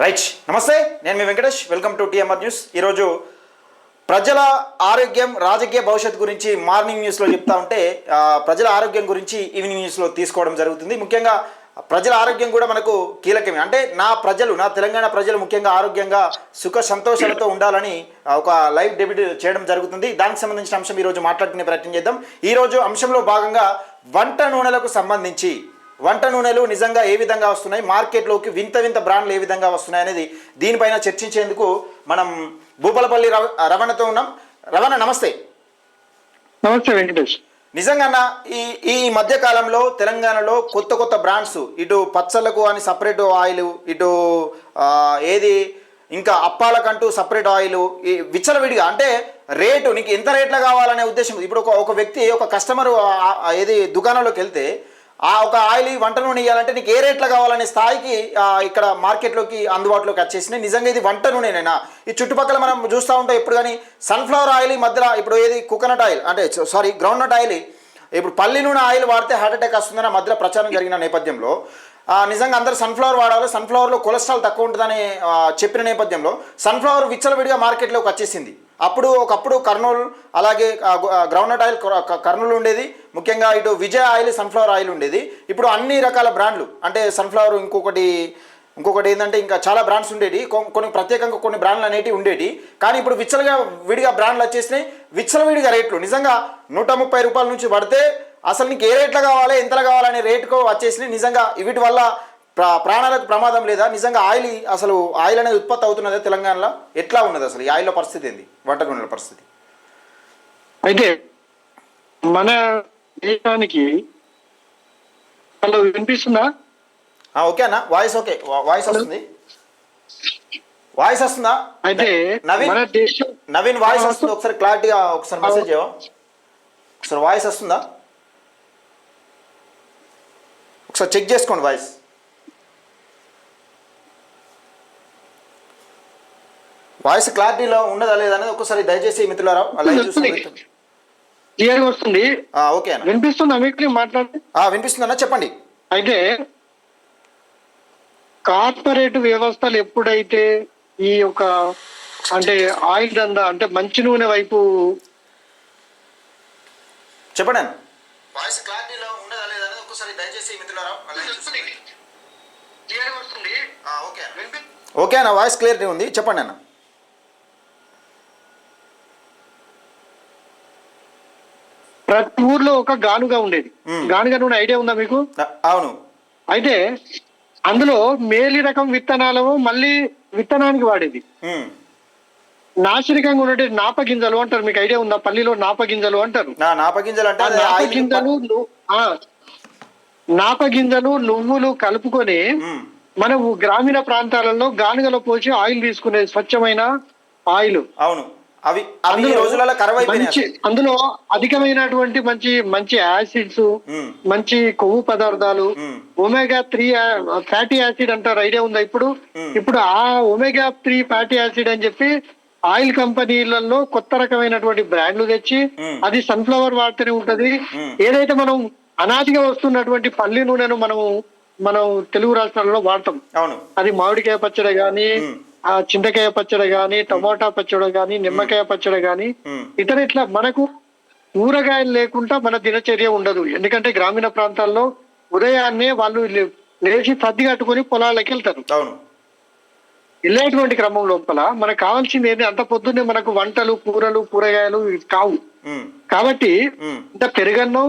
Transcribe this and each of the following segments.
Right, నమస్తే. నేను మీ Venkatesh. Welcome to TMR news. ఈరోజు ప్రజల ఆరోగ్యం రాజకీయ భవిష్యత్తు గురించి మార్నింగ్ న్యూస్లో చెప్తా ఉంటే ప్రజల ఆరోగ్యం గురించి ఈవినింగ్ న్యూస్లో తీసుకోవడం జరుగుతుంది. ముఖ్యంగా ప్రజల ఆరోగ్యం కూడా మనకు కీలకమే. అంటే నా తెలంగాణ ప్రజలు ముఖ్యంగా ఆరోగ్యంగా సుఖ సంతోషాలతో ఉండాలని ఒక లైవ్ డెబ్యూట్ చేయడం జరుగుతుంది. దానికి సంబంధించిన అంశం ఈరోజు మాట్లాడుకునే ప్రయత్నం చేద్దాం. ఈరోజు అంశంలో భాగంగా వంట నూనెలకు సంబంధించి వంట నూనెలు నిజంగా ఏ విధంగా వస్తున్నాయి, మార్కెట్లోకి వింత వింత బ్రాండ్లు ఏ విధంగా వస్తున్నాయి అనేది దీనిపైన చర్చించేందుకు మనం భూపాలపల్లి రవణతో ఉన్నాం. రవణ, నమస్తే. నమస్తే వెంకటేష్. నిజంగా ఈ మధ్య కాలంలో తెలంగాణలో కొత్త కొత్త బ్రాండ్స్, ఇటు పచ్చళ్ళకు అని సపరేట్ ఆయిల్, ఇటు ఏది ఇంకా అప్పాలకంటూ సపరేట్ ఆయిల్, ఈ విచ్చలవిడిగా అంటే రేటు నీకు ఎంత రేట్లో కావాలనే ఉద్దేశం. ఇప్పుడు ఒక వ్యక్తి ఒక కస్టమర్ ఏది దుకాణంలోకి వెళ్తే ఒక ఆయిల్ వంట నూనె ఇవ్వాలంటే నీకు ఏ రేట్లో కావాలనే స్థాయికి ఇక్కడ మార్కెట్లోకి అందుబాటులోకి వచ్చేసినాయి. నిజంగా ఇది వంట నూనెనైనా ఈ చుట్టుపక్కల మనం చూస్తూ ఉంటాం. ఇప్పుడు కానీ సన్ఫ్లవర్ ఆయిల్ మధ్యలో ఇప్పుడు ఏది కోకోనట్ ఆయిల్ అంటే గ్రౌండ్ నట్ ఆయిల్, ఇప్పుడు పల్లి నూనె ఆయిల్ వాడితే హార్ట్ అటాక్ వస్తుందని మధ్యలో ప్రచారం జరిగిన నేపథ్యంలో నిజంగా అందరూ సన్ఫ్లవర్ వాడాలి, సన్ఫ్లవర్లో కొలెస్ట్రాల్ తక్కువ ఉంటుందని చెప్పిన నేపథ్యంలో సన్ఫ్లవర్ విచ్చలవిడిగా మార్కెట్లోకి వచ్చేసింది. ఒకప్పుడు కర్నూలు, అలాగే గ్రౌండ్నట్ ఆయిల్ కర్నూలు ఉండేది, ముఖ్యంగా ఇటు విజయ్ ఆయిల్ సన్ఫ్లవర్ ఆయిల్ ఉండేది. ఇప్పుడు అన్ని రకాల బ్రాండ్లు అంటే సన్ఫ్లవర్ ఇంకొకటి ఏంటంటే ఇంకా చాలా బ్రాండ్స్ ఉండేవి, కొన్ని ప్రత్యేకంగా కొన్ని బ్రాండ్లు అనేటివి ఉండేవి. కానీ ఇప్పుడు విడిగా బ్రాండ్లు వచ్చేసినాయి, విచ్చలవిడిగా రేట్లు నిజంగా 130 రూపాయల నుంచి పడితే అసలు నీకు ఏ రేట్లో కావాలి, ఎంతలో కావాలనే రేటుకు వచ్చేసినాయి. నిజంగా వీటి వల్ల ప్రాణాలకు ప్రమాదం లేదా? నిజంగా ఆయిల్ అనేది ఉత్పత్తి అవుతున్నదే తెలంగాణలో? ఎట్లా ఉన్నది అసలు ఈ ఆయిల్లో పరిస్థితి ఏంది, వంట నూనెల పరిస్థితి? అయితే మన దేశానికి వినిపిస్తుందా? ఓకే అన్న, వాయిస్ ఓకే, వాయిస్ వస్తుంది. వాయిస్ వస్తుందా? అయితే నవీన్ వాయిస్ వస్తుంది. ఒకసారి క్లారిటీగా ఒకసారి మెసేజ్ చేయవా? ఒకసారి వాయిస్ వస్తుందా? ఒకసారి చెక్ చేసుకోండి వాయిస్. వాయిస్ క్లారిటీలో ఉన్నదా లేదా అనేది ఒకసారి దయచేసి మిత్రులారా క్లియర్ గా వస్తుంది. ఓకే అన్న, వినిపిస్తుందా మీకు? మాట్లాడండి. వినిపిస్తుంది అన్న, చెప్పండి. అయితే కార్పొరేట్ వ్యవస్థలు ఎప్పుడైతే ఈ యొక్క అంటే ఆయిల్ దందా అంటే మంచి నూనె వైపు చెప్పండి అన్న. వాయిస్ క్లారిటీలో ఉన్నదా లేదా అనేది ఒకసారి దయచేసి మిత్రులారా క్లియర్ గా వస్తుంది. ఓకే అన్న, వాయిస్ క్లియరిటీ ఉంది, చెప్పండి అన్న. ప్రతి ఊర్లో ఒక గానుగా ఉండేది. గానుగా నూనె ఐడియా ఉందా మీకు? అవును. అయితే అందులో మేలి రకం విత్తనాలు మళ్ళీ విత్తనానికి వాడేది. నాశనికంగా ఉండే నాప గింజలు అంటారు, మీకు ఐడియా ఉందా? పల్లిలో నాప గింజలు అంటారు. నాప గింజలు నువ్వులు కలుపుకొని మనం గ్రామీణ ప్రాంతాలలో గానుగలో పోసి ఆయిల్ తీసుకునేది, స్వచ్ఛమైన ఆయిల్. అవును, అందులో అధికమైనటువంటి మంచి మంచి యాసిడ్స్, మంచి కొవ్వు పదార్థాలు, ఒమేగా 3 ఫ్యాటీ యాసిడ్ అంటారు, ఐడియా ఉందా? ఇప్పుడు ఆ ఒమేగా 3 ఫ్యాటీ యాసిడ్ అని చెప్పి ఆయిల్ కంపెనీలలో కొత్త రకమైనటువంటి బ్రాండ్లు తెచ్చి అది సన్ఫ్లవర్ వాడితేనే ఉంటది. ఏదైతే మనం అనాదిగా వస్తున్నటువంటి పల్లి నూనెను మనం తెలుగు రాష్ట్రాలలో వాడతాం. అది మామిడికాయ పచ్చడి గాని, చింతకాయ పచ్చడి గాని, టమోటా పచ్చడి గాని, నిమ్మకాయ పచ్చడి గాని, ఇట్లా మనకు ఊరగాయలు లేకుండా మన దినచర్య ఉండదు. ఎందుకంటే గ్రామీణ ప్రాంతాల్లో ఉదయాన్నే వాళ్ళు లేచి సర్ది కట్టుకుని పొలాలకి వెళ్తారు. వెళ్ళేటువంటి క్రమం లోపల మనకు కావాల్సింది ఏంటి? అంత పొద్దున్నే మనకు వంటలు, కూరలు, కూరగాయలు కావు. కాబట్టి ఇంత పెరుగన్నం,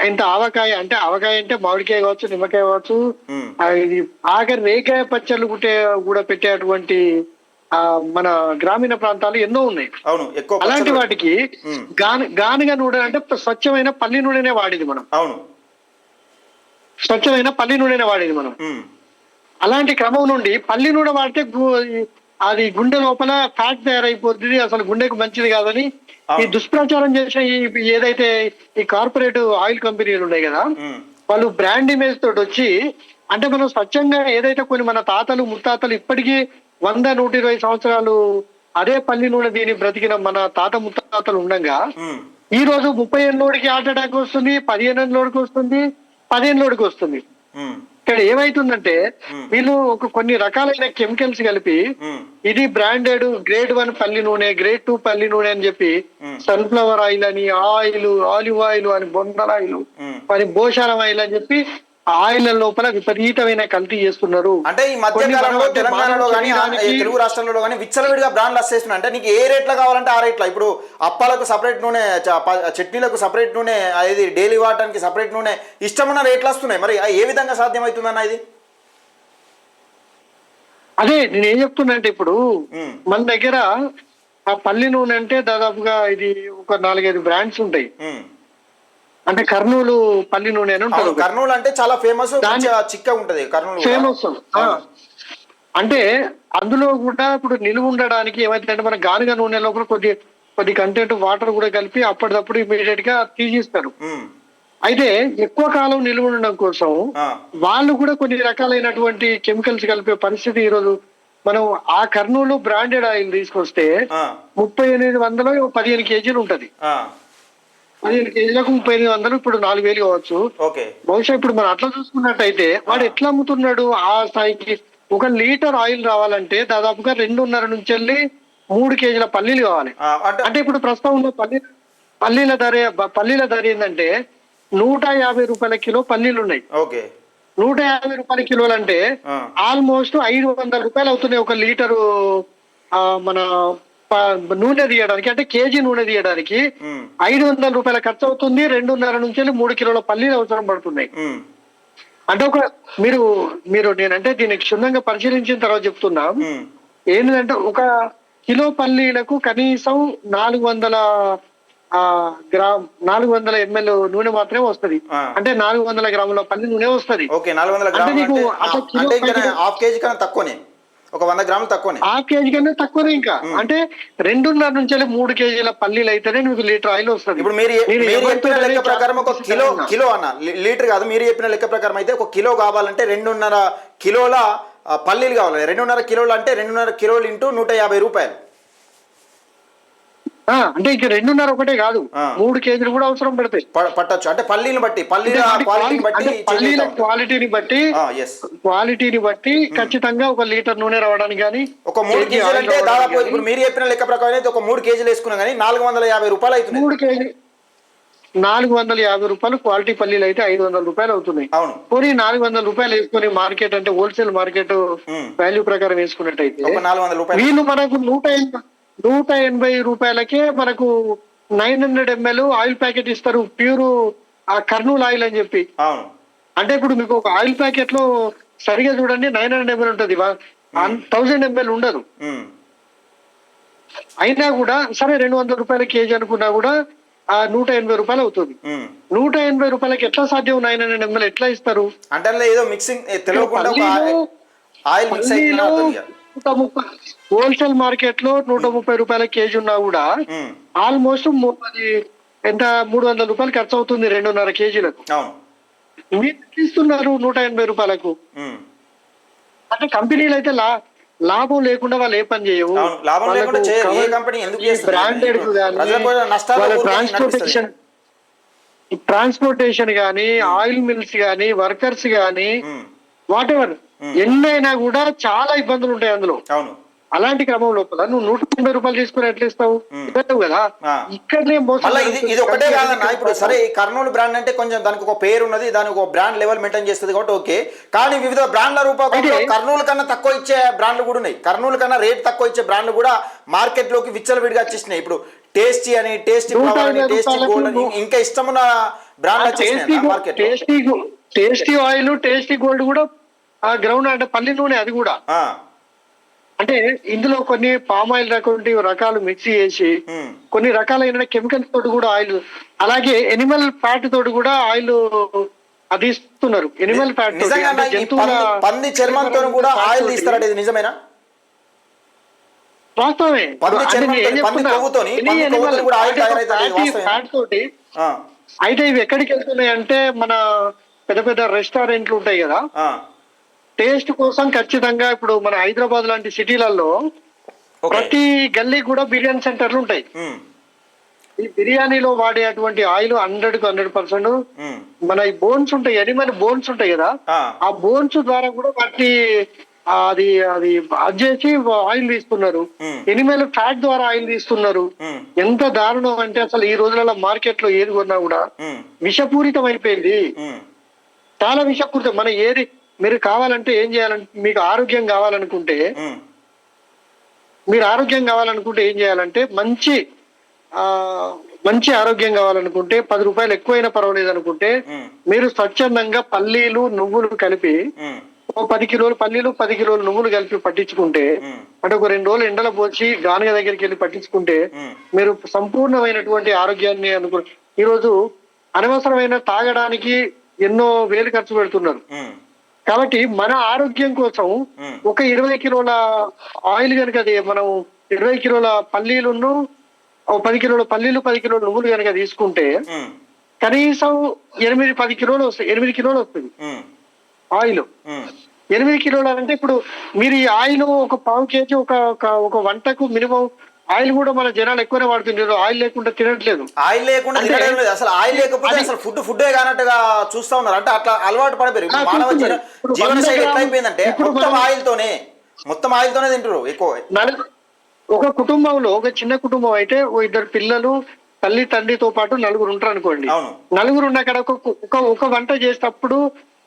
ఇంత ఆవకాయ అంటే మామిడికాయ కావచ్చు, నిమ్మకాయ కావచ్చు, ఆఖరి రేకాయ పచ్చళ్ళు కూడా పెట్టేటువంటి మన గ్రామీణ ప్రాంతాలు ఎన్నో ఉన్నాయి. అలాంటి వాటికి గానుగా నూనె అంటే స్వచ్ఛమైన పల్లి నూనెనే వాడేది మనం. అలాంటి క్రమం నుండి పల్లి నూనె వాడితే అది గుండె లోపల ఫ్యాట్ తయారైపోతుంది, అసలు గుండెకు మంచిది కాదని ఈ దుష్ప్రచారం చేసిన ఏదైతే ఈ కార్పొరేట్ ఆయిల్ కంపెనీలు ఉన్నాయి కదా, వాళ్ళు బ్రాండ్ ఇమేజ్ తోటి వచ్చి అంటే మనం స్వచ్ఛంగా ఏదైతే కొన్ని మన తాతలు ముత్తాతలు ఇప్పటికీ 100-120 సంవత్సరాలు అదే పల్లి నూనె దీని బ్రతికిన మన తాత ముత్తాతలు ఉండగా ఈ రోజు 30 ఏళ్ళోడికి హార్ట్ అటాక్ వస్తుంది, 15 ఏళ్ళోడికి వస్తుంది, 10 ఏళ్ళోడికి వస్తుంది. ఇక్కడ ఏమైతుందంటే వీళ్ళు ఒక కొన్ని రకాలైన కెమికల్స్ కలిపి ఇది బ్రాండెడ్ గ్రేడ్ 1 పల్లి నూనె, గ్రేడ్ 2 పల్లి నూనె అని చెప్పి సన్ఫ్లవర్ ఆయిల్ అని, ఆయిల్, ఆలివ్ ఆయిల్ అని, బొండల ఆయిల్ అని, భోషారం ఆయిల్ అని చెప్పి ఆయిల్ లోపల విపరీతమైన కల్తీ చేస్తున్నారు. అంటే ఈ మధ్య కాలంలో తెలంగాణలో కానీ తెలుగు రాష్ట్రాల్లో కానీ విచ్చలవిడిగా బ్రాండ్లు వస్తేస్తున్నాయి. అంటే నీకు ఏ రేట్లో కావాలంటే ఆ రేట్లో. ఇప్పుడు అప్పాలకు సపరేట్ నూనె, చట్నీలకు సపరేట్ నూనె, అది డైలీ వాడటానికి సపరేట్ నూనె, ఇష్టమున్న రేట్లు వస్తున్నాయి. మరి ఏ విధంగా సాధ్యమవుతుందన్న ఇది? అదే నేను ఏం చెప్తున్నా అంటే ఇప్పుడు మన దగ్గర ఆ పల్లి నూనె అంటే దాదాపుగా ఇది ఒక 4-5 బ్రాండ్స్ ఉంటాయి. అంటే కర్నూలు పల్లి నూనె అని ఉంటుంది. కర్నూలు అంటే చాలా ఫేమస్, చిక్క ఉంటది కర్నూలు ఫేమస్. అంటే అందులో కూడా ఇప్పుడు నిలువ ఉండడానికి ఏమైతే మన గానుగ నూనె లోపల కొద్ది కంటెంట్ వాటర్ కూడా కలిపి అప్పటిదప్పుడు ఇమీడియట్ గా తీసిస్తారు. అయితే ఎక్కువ కాలం నిలువ ఉండడం కోసం వాళ్ళు కూడా కొన్ని రకాలైనటువంటి కెమికల్స్ కలిపే పరిస్థితి ఈరోజు. మనం ఆ కర్నూలు బ్రాండెడ్ ఆయిల్ తీసుకొస్తే 3800 15 కేజీలు ఉంటది. 15 కేజీలకు 3800, ఇప్పుడు 4000 కావచ్చు. బహుశా ఇప్పుడు మనం అట్లా చూసుకున్నట్టయితే వాడు ఎట్లా అమ్ముతున్నాడు ఆ స్థాయికి? 1 లీటర్ ఆయిల్ రావాలంటే దాదాపుగా 2.5 నుంచి వెళ్ళి 3 కేజీల పల్లీలు కావాలి. అంటే ఇప్పుడు ప్రస్తుతం ఉన్న పల్లీల ధర ఏంటంటే 150 రూపాయల కిలో పల్లీలు ఉన్నాయి. 150 రూపాయల కిలోలు అంటే ఆల్మోస్ట్ 500 రూపాయలు అవుతున్నాయి 1 లీటరు మన నూనె తీయడానికి. అంటే కేజీ నూనె తీయడానికి 500 రూపాయల ఖర్చు అవుతుంది. 2.5 నుంచి 3 కిలోల పల్లీలు అవసరం పడుతున్నాయి. అంటే మీరు నేనంటే దీన్ని క్షుణ్ణంగా పరిశీలించిన తర్వాత చెప్తున్నా. ఏంటంటే 1 కిలో పల్లీలకు కనీసం 400 ml నూనె మాత్రమే వస్తది. అంటే 400 గ్రాముల పల్లి నూనె వస్తది. ఒక 100 గ్రాములు తక్కువనే, హాఫ్ కేజీ కన్నా తక్కువనే. ఇంకా అంటే 2.5 నుంచి 3 కేజీల పల్లీలు అయితేనే మీకు లీటర్ ఆయిల్ వస్తుంది. ఇప్పుడు మీరు చెప్పిన లెక్క ప్రకారం 1 కిలో అన్న లీటర్ కాదు, మీరు చెప్పిన లెక్క ప్రకారం అయితే 1 కిలో కావాలంటే 2.5 కిలోల పల్లీలు కావాలి. 2.5 కిలోలు అంటే 2.5 కిలోలు ఇంటూ 150 రూపాయలు. అంటే ఇక 2.5 ఒకటే కాదు, 3 కేజీలు కూడా అవసరం పడతాయి, పట్టచ్చు. అంటే పల్లీని బట్టి, పల్లీల క్వాలిటీని బట్టి ఖచ్చితంగా 1 లీటర్ నూనె రావడానికి కానీ ఒక 3 కేజీలు అంటే దాదాపు ఇప్పుడు మీరు చెప్పిన లెక్క ప్రకారం అయితే ఒక 3 కేజీలు వేసుకున్నా కానీ 450 రూపాయలు అవుతుంది. 3 కేజీ 450 రూపాయలు, క్వాలిటీ పల్లీలు అయితే 500 రూపాయలు అవుతున్నాయి. పోనీ 400 రూపాయలు వేసుకుని మార్కెట్ అంటే హోల్సేల్ మార్కెట్ వాల్యూ ప్రకారం వేసుకున్నట్టయితే వీళ్ళు మనకు 180 రూపాయలకే మనకు 900 ml ఆయిల్ ప్యాకెట్ ఇస్తారు, ప్యూర్ కర్నూలు ఆయిల్ అని చెప్పి. అంటే ఇప్పుడు మీకు ఒక ఆయిల్ ప్యాకెట్ లో సరిగా చూడండి 900 ml ఉంటది, 1000 ml ఉండదు. అయినా కూడా సరే 200 రూపాయల కేజీ అనుకున్నా కూడా 180 రూపాయలు అవుతుంది. 180 రూపాయలకి ఎట్లా సాధ్యం? 900 ml ఎట్లా ఇస్తారు? అంటే ఏదో మిక్సింగ్ హోల్సేల్ మార్కెట్ లో 130 రూపాయల కేజీ ఉన్నా కూడా ఆల్మోస్ట్ ఎంత 300 రూపాయలు ఖర్చు అవుతుంది 2.5 కేజీలకు. మీరు ఇస్తున్నారు 180 రూపాయలకు. అంటే కంపెనీలు అయితే లాభం లేకుండా వాళ్ళు ఏ పని చేయవు. బ్రాండెడ్ ట్రాన్స్పోర్టేషన్ గానీ, ఆయిల్ మిల్స్ గానీ, వర్కర్స్ గానీ, వాట్ ఎవర్ ఎన్నైనా కూడా చాలా ఇబ్బందులు ఉంటాయి అందులో. అలాంటి క్రమం లోపల నువ్వు 180 రూపాయలు తీసుకుని ఎట్లా ఇస్తావు? ఇవ్వవు కదా. ఇక్కడనే ఇది ఒకటే కాదన్నా. ఇప్పుడు సరే కర్నూలు బ్రాండ్ అంటే కొంచెం దానికి ఒక పేరు ఉన్నది, దానికి ఒక బ్రాండ్ లెవెల్ మెయింటైన్ చేస్తుంది కాబట్టి ఓకే. కానీ వివిధ బ్రాండ్ల రూపంలో కర్నూలు కన్నా తక్కువ ఇచ్చే బ్రాండ్లు కూడా ఉన్నాయి. కర్నూలు కన్నా రేట్ తక్కువ ఇచ్చే బ్రాండ్లు కూడా మార్కెట్ లోకి విచ్చలవిడిగా వచ్చేసినాయి. ఇప్పుడు టేస్టీ అని, టేస్టీ ఫ్లవర్ అని, టేస్టీ గోల్డ్ అని, ఇంకా ఇష్టమున్న బ్రాండ్ వచ్చేసినాయి market. Tasty oil, tasty gold కూడా గ్రౌండ్ అంటే పల్లి నూనె, అది కూడా. అంటే ఇందులో కొన్ని పామ్ ఆయిల్ రకాలు మిక్స్ చేసి కొన్ని రకాలైన కెమికల్స్ తోటి కూడా ఆయిల్, అలాగే ఎనిమల్ ఫ్యాట్ తోటి కూడా ఆయిల్ అది ఇస్తున్నారు. ఎనిమల్ ఫ్యాట్ పంది చర్మంతో కూడా ఆయిల్ తీస్తారంటే ఇది నిజమేనా? వాస్తవమే. ఫ్యాట్ తోటి అయితే ఇవి ఎక్కడికి వెళ్తున్నాయి అంటే మన పెద్ద పెద్ద రెస్టారెంట్లు ఉంటాయి కదా, టేస్ట్ కోసం ఖచ్చితంగా ఇప్పుడు మన హైదరాబాద్ లాంటి సిటీలలో ప్రతి గల్లీ కూడా బిర్యానీ సెంటర్లు ఉంటాయి. ఈ బిర్యానీలో వాడేటువంటి ఆయిల్ 100% ఉమ్, మన ఈ బోన్స్ ఉంటాయి, ఎనిమల్ బోన్స్ ఉంటాయి కదా, ఆ, ఆ బోన్స్ ద్వారా కూడా వాటిని అది అది అది చేసి ఆయిల్ తీస్తున్నారు. ఉమ్, ఎనిమల్ ఫ్యాట్ ద్వారా ఆయిల్ తీస్తున్నారు. ఉమ్, ఎంత దారుణం అంటే అసలు ఈ రోజులలో మార్కెట్ లో ఏది కొన్నా కూడా ఉమ్, విషపూరితం అయిపోయింది. ఉమ్, చాలా విషపూరితం. మనం ఏది మీరు కావాలంటే ఏం చేయాలంటే, మీకు ఆరోగ్యం కావాలనుకుంటే ఉమ్, ఏం చేయాలంటే ఆ మంచి ఆరోగ్యం కావాలనుకుంటే, 10 రూపాయలు ఎక్కువైనా పర్వాలేదు అనుకుంటే, ఉమ్, మీరు స్వచ్ఛందంగా పల్లీలు నువ్వులు కలిపి ఉమ్, ఓ 10 కిలోలు పల్లీలు 10 కిలోలు నువ్వులు కలిపి పట్టించుకుంటే, ఉమ్, అంటే ఒక 2 రోజులు ఎండలో పోసి గానుగ దగ్గరికి వెళ్ళి పట్టించుకుంటే ఉమ్, మీరు సంపూర్ణమైనటువంటి ఆరోగ్యాన్ని ఈరోజు అనవసరమైన తాగడానికి ఎన్నో వేలు ఖర్చు పెడుతున్నారు. ఉమ్, కాబట్టి మన ఆరోగ్యం కోసం ఉమ్, ఒక 20 కిలోల ఆయిల్ కనుక అది మనం 20 కిలోల పల్లీలను, ఓ 10 కిలోల పల్లీలు 10 కిలోల నువ్వులు కనుక తీసుకుంటే ఉమ్, కనీసం 8-10 కిలోలు వస్తాయి. 8 కిలోలు వస్తుంది ఉమ్, ఆయిల్. ఉమ్. 8 కిలోలు అంటే ఇప్పుడు మీరు ఈ ఆయిల్ ఒక పావు కేజీ ఒక వంటకు మినిమం ఆయిల్ కూడా మన జనాలు ఎక్కువనే వాడుతున్నారు. ఆయిల్ లేకుండా తినట్లేదు. ఆయిల్ లేకుండా అంటే తినడం లేదు. అసలు ఆయిల్ లేకపోతే అది- అసలు ఫుడ్డే కానట్టుగా చూస్తా ఉన్నారు. అంటే అట్లా అలవాటు పడిపోయారు. ఇప్పుడు మానవ చూస్తున్నారు. ఇప్పుడు జీవన 100 శైలి ఎట్లా గ్రాములు అయిపోయిందంటే ఇప్పుడు మొత్తం మనం ఆయిల్ తోనే తింటారు ఎక్కువ. ఒక కుటుంబంలో, ఒక చిన్న కుటుంబం అయితే ఓ 2 పిల్లలు, తల్లి తండ్రితో పాటు 4 ఉంటారు అనుకోండి. అవును. 4 ఉన్న అక్కడ ఒక వంట చేసేటప్పుడు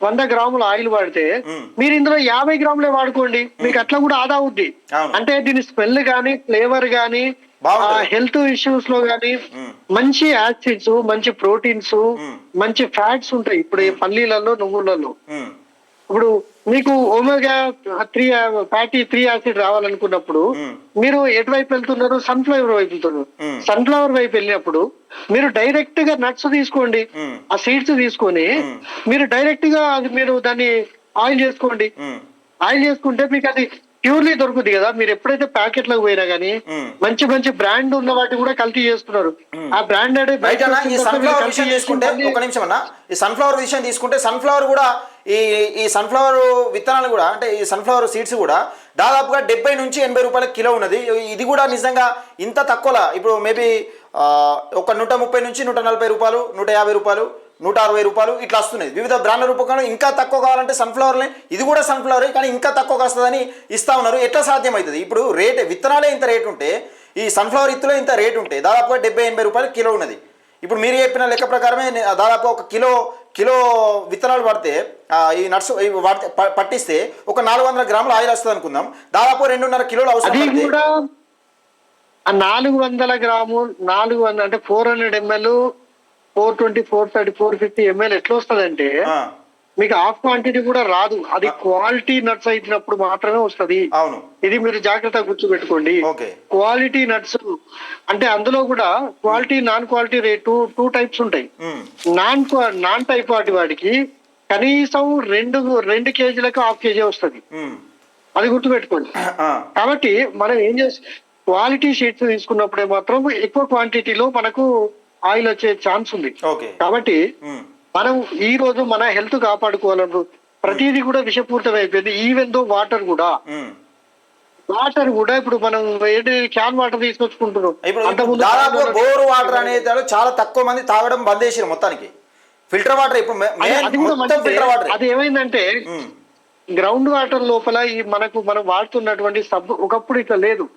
100 గ్రాముల ఆయిల్ వాడితే ఉమ్, మీరు ఇందులో 50 గ్రాములే వాడుకోండి. మీకు అట్లా కూడా ఆదా అవుద్ది. అవును. అంటే దీని స్మెల్ గానీ, ఫ్లేవర్ గానీ, బాగుంటుంది. హెల్త్ ఇష్యూస్ లో గానీ ఉమ్, మంచి యాసిడ్స్, మంచి ప్రోటీన్స్, ఉమ్, మంచి ఫ్యాట్స్ ఉంటాయి ఇప్పుడు ఈ పల్లీలలో, నువ్వులలో. ఉమ్, ఇప్పుడు మీకు ఒమేగా 3 ఫ్యాటీ 3 యాసిడ్ రావాలనుకున్నప్పుడు ఉమ్, మీరు ఎటువైపు వెళ్తున్నారు? సన్ఫ్లవర్ వైపు వెళ్తున్నారు. ఉమ్, సన్ఫ్లవర్ వైపు వెళ్ళినప్పుడు మీరు డైరెక్ట్ గా నట్స్ తీసుకోండి. ఉమ్, ఆ సీడ్స్ తీసుకొని ఉమ్, మీరు డైరెక్ట్ గా అది మీరు దాన్ని ఆయిల్ చేసుకోండి. ఉమ్, ఆయిల్ చేసుకుంటే మీకు అది ప్యూర్లీ దొరుకుతుంది కదా. మీరు ఎప్పుడైతే ప్యాకెట్లకు పోయినా కానీ ఉమ్. మంచి మంచి బ్రాండ్ ఉన్న వాటి కూడా కల్తీ చేస్తున్నారు. ఉమ్. ఆ బ్రాండెడ్ రైట్ అన్న, ఈ సన్ఫ్లవర్ విషయం తీసుకుంటే ఒక నిమిషం అన్న, ఈ సన్ఫ్లవర్ విషయం తీసుకుంటే సన్ఫ్లవర్ కూడా ఈ సన్ఫ్లవర్ విత్తనాలు కూడా, అంటే ఈ సన్ఫ్లవర్ సీడ్స్ కూడా దాదాపుగా 70 నుంచి 80 రూపాయల కిలో ఉన్నది. ఇది కూడా నిజంగా ఇంత తక్కువలా ఇప్పుడు మేబీ ఒక 130 నుంచి 140 రూపాయలు, 150 రూపాయలు, 160 రూపాయలు ఇట్లా వస్తున్నాయి. వివిధ బ్రాండ్ల రూపంలో ఇంకా తక్కువ కావాలంటే సన్ఫ్లవర్లే, ఇది కూడా సన్ఫ్లవరే కానీ ఇంకా తక్కువగా వస్తుందని ఇస్తా ఉన్నారు. ఎట్లా సాధ్యమవుతుంది? ఇప్పుడు విత్తనాలే ఇంత రేటు ఉంటే ఈ సన్ఫ్లవర్ ఇత్తులో ఇంత రేటు ఉంటే దాదాపుగా 70-80 రూపాయలు కిలో ఉన్నది. ఇప్పుడు మీరు చెప్పిన లెక్క ప్రకారమే దాదాపు ఒక కిలో విత్తనాలు పడితే ఈ నట్స్ వాడితే పట్టిస్తే ఒక 400 గ్రాముల ఆయిల్ వస్తుంది అనుకుందాం. దాదాపు 2.5 కిలోలు అవసరం. అది కూడా 400 గ్రాము 400 అంటే 400 ml 420 430 450 ml ఎట్లా వస్తుందంటే మీకు హాఫ్ క్వాంటిటీ కూడా రాదు. అది క్వాలిటీ నట్స్ అయినప్పుడు మాత్రమే వస్తుంది. అవును, ఇది మీరు జాగ్రత్తగా గుర్తుపెట్టుకోండి. క్వాలిటీ నట్స్ అంటే అందులో కూడా quality non quality rate 2 types ఉంటాయి. నాన్ టైప్ వాటికి కనీసం 2 కేజీలకు హాఫ్ కేజీ వస్తుంది. అది గుర్తుపెట్టుకోండి. కాబట్టి మనం ఏం చేస్తాం, క్వాలిటీ షీట్స్ తీసుకున్నప్పుడే మాత్రం ఎక్కువ క్వాంటిటీలో మనకు ఆయిల్ వచ్చే ఛాన్స్ ఉంది. కాబట్టి మనం ఈ రోజు మన హెల్త్ కాపాడుకోవాలను ప్రతిదీ కూడా విషపూరితం అయిపోయింది. ఈవెన్ దో వాటర్ కూడా ఇప్పుడు మనం ఏంటి క్యాన్ వాటర్ తీసుకొచ్చుకుంటున్నాం. దాదాపు బోర్ వాటర్ అనేది చాలా తక్కువ మంది తాగడం బంద్ చేసారు మొత్తానికి. ఫిల్టర్ వాటర్ ఇప్పుడు ఫిల్టర్ వాటర్ అది ఏమైందంటే గ్రౌండ్ వాటర్ లోపల ఈ మనం వాడుతున్నటువంటి సబ్బు ఒకప్పుడు ఇట్లా లేదు.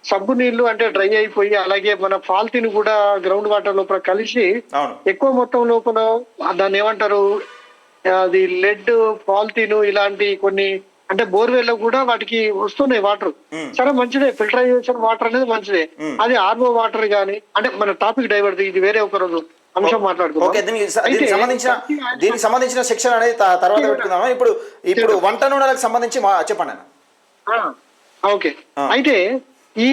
సబ్బు నీళ్లు అంటే డ్రై అయిపోయి అలాగే మన ఫాల్తీని కూడా గ్రౌండ్ వాటర్ లోపల కలిసి ఎక్కువ మొత్తం లోపల దాన్ని ఏమంటారు, అది లెడ్ ఫాల్తీను ఇలాంటి కొన్ని అంటే బోర్వెల్ లో కూడా వాటికి వస్తున్నాయి వాటర్. సరే మంచిదే, ఫిల్టరైజేషన్ వాటర్ అనేది మంచిదే. అది ఆర్ఓ వాటర్ గానీ, అంటే మన టాపిక్ డైవర్ట్, ఇది వేరే ఒక రోజు అంశం మాట్లాడుకుందాం. దీనికి సంబంధించిన సెక్షన్ అనేది తర్వాత పెట్టుకుందాం. ఇప్పుడు వంట నూనెలకు సంబంధించి చెప్పండి అన్న. ఓకే, అయితే ఈ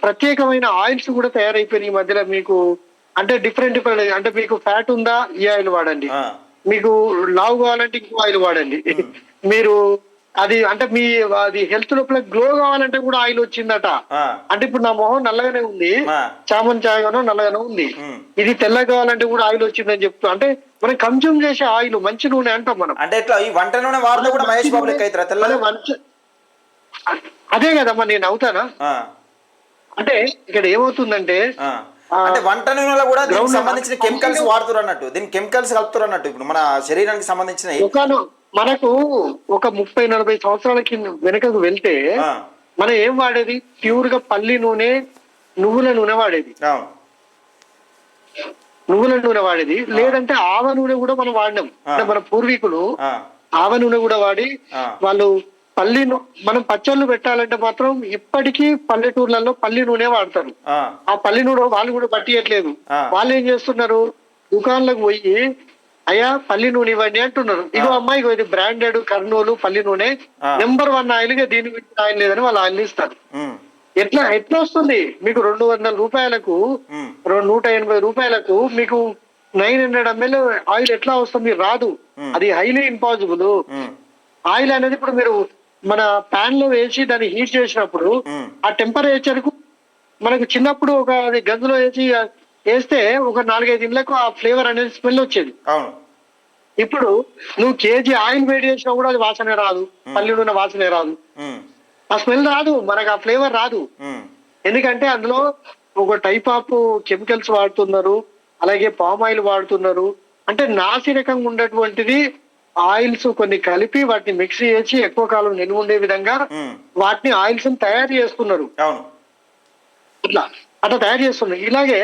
ప్రత్యేకమైన ఆయిల్స్ కూడా తయారైపోయినాయి ఈ మధ్యలో. మీకు అంటే డిఫరెంట్ అంటే మీకు ఫ్యాట్ ఉందా, ఈ ఆయిల్ వాడండి. మీకు లావు కావాలంటే ఇంకో ఆయిల్ వాడండి. మీరు అది అంటే మీ అది హెల్త్ లోపల గ్లో కావాలంటే కూడా ఆయిల్ వచ్చిందట. అంటే ఇప్పుడు నా మొహం నల్లగానే ఉంది, చామన్ చాయగానో నల్లగానే ఉంది, ఇది తెల్లగా కావాలంటే కూడా ఆయిల్ వచ్చిందని చెప్తూ, అంటే మనం కన్స్యూమ్ చేసే ఆయిల్ మంచి నూనె అంటాం మనం. అంటే ఇట్లా ఈ వంట నూనె వాడితే కూడా మహేష్ బాబు లెక్క అవుతారా తెల్లగా? అదే కదమ్మా, నేను అవుతానా? అంటే ఇక్కడ ఏమవుతుందంటే అంటే వంట నూనెలో కూడా దీనికి సంబంధించిన కెమికల్స్ వాడుతున్నారు అన్నట్టు, దీనికి కెమికల్స్ కలుపుతారు అన్నట్టు. ఇప్పుడు మన శరీరానికి సంబంధించిన మనకు ఒక 30-40 సంవత్సరాల కింద వెనుకకు వెళ్తే మనం ఏం వాడేది? ప్యూర్ గా పల్లి నూనె, నువ్వుల నూనె వాడేది. నువ్వుల నూనె వాడేది, లేదంటే ఆవ నూనె కూడా మనం వాడినాం. అంటే మన పూర్వీకులు ఆవ నూనె కూడా వాడి వాళ్ళు మనం పచ్చళ్ళు పెట్టాలంటే మాత్రం ఇప్పటికీ పల్లెటూర్లలో పల్లి నూనె వాడతారు. ఆ పల్లి నూనె వాళ్ళు కూడా పట్టియట్లేదు. వాళ్ళు ఏం చేస్తున్నారు, దుకాణాలకు పోయి అయ్యా పల్లి నూనె ఇవ్వండి అంటున్నారు. ఇగో అమ్మాయి ఇది బ్రాండెడ్ కర్నూలు పల్లి నూనె నెంబర్ 1 ఆయిల్ గా, దీని గురించి ఆయిల్ లేదని వాళ్ళు ఆయిల్ ఇస్తారు. ఎట్లా వస్తుంది మీకు 200 రూపాయలకు 180 రూపాయలకు మీకు 900 ml ఆయిల్ ఎట్లా వస్తుంది? రాదు. అది హైలీ ఇంపాసిబుల్. ఆయిల్ అనేది ఇప్పుడు మీరు మన ప్యాన్ లో వేసి దాన్ని హీట్ చేసినప్పుడు ఆ టెంపరేచర్ కు మనకు చిన్నప్పుడు ఒక అది గంజులో వేస్తే ఒక 4-5 ఇళ్ళకు ఆ ఫ్లేవర్ అనేది స్మెల్ వచ్చేది. ఇప్పుడు నువ్వు కేజీ ఆయిల్ వేడి చేసినా కూడా అది వాసనే రాదు, పల్లి నూనె వాసనే రాదు, ఆ స్మెల్ రాదు, మనకు ఆ ఫ్లేవర్ రాదు. ఎందుకంటే అందులో ఒక టైప్ ఆఫ్ కెమికల్స్ వాడుతున్నారు, అలాగే పామ్ ఆయిల్ వాడుతున్నారు. అంటే నాసిరకంగా ఉన్నటువంటిది ఆయిల్స్ కొన్ని కలిపి వాటిని మిక్స్ చేసి ఎక్కువ కాలం నిల్వ ఉండే విధంగా వాటిని ఆయిల్స్ తయారు చేస్తున్నారు. అట్లా తయారు చేస్తున్నారు. ఇలాగే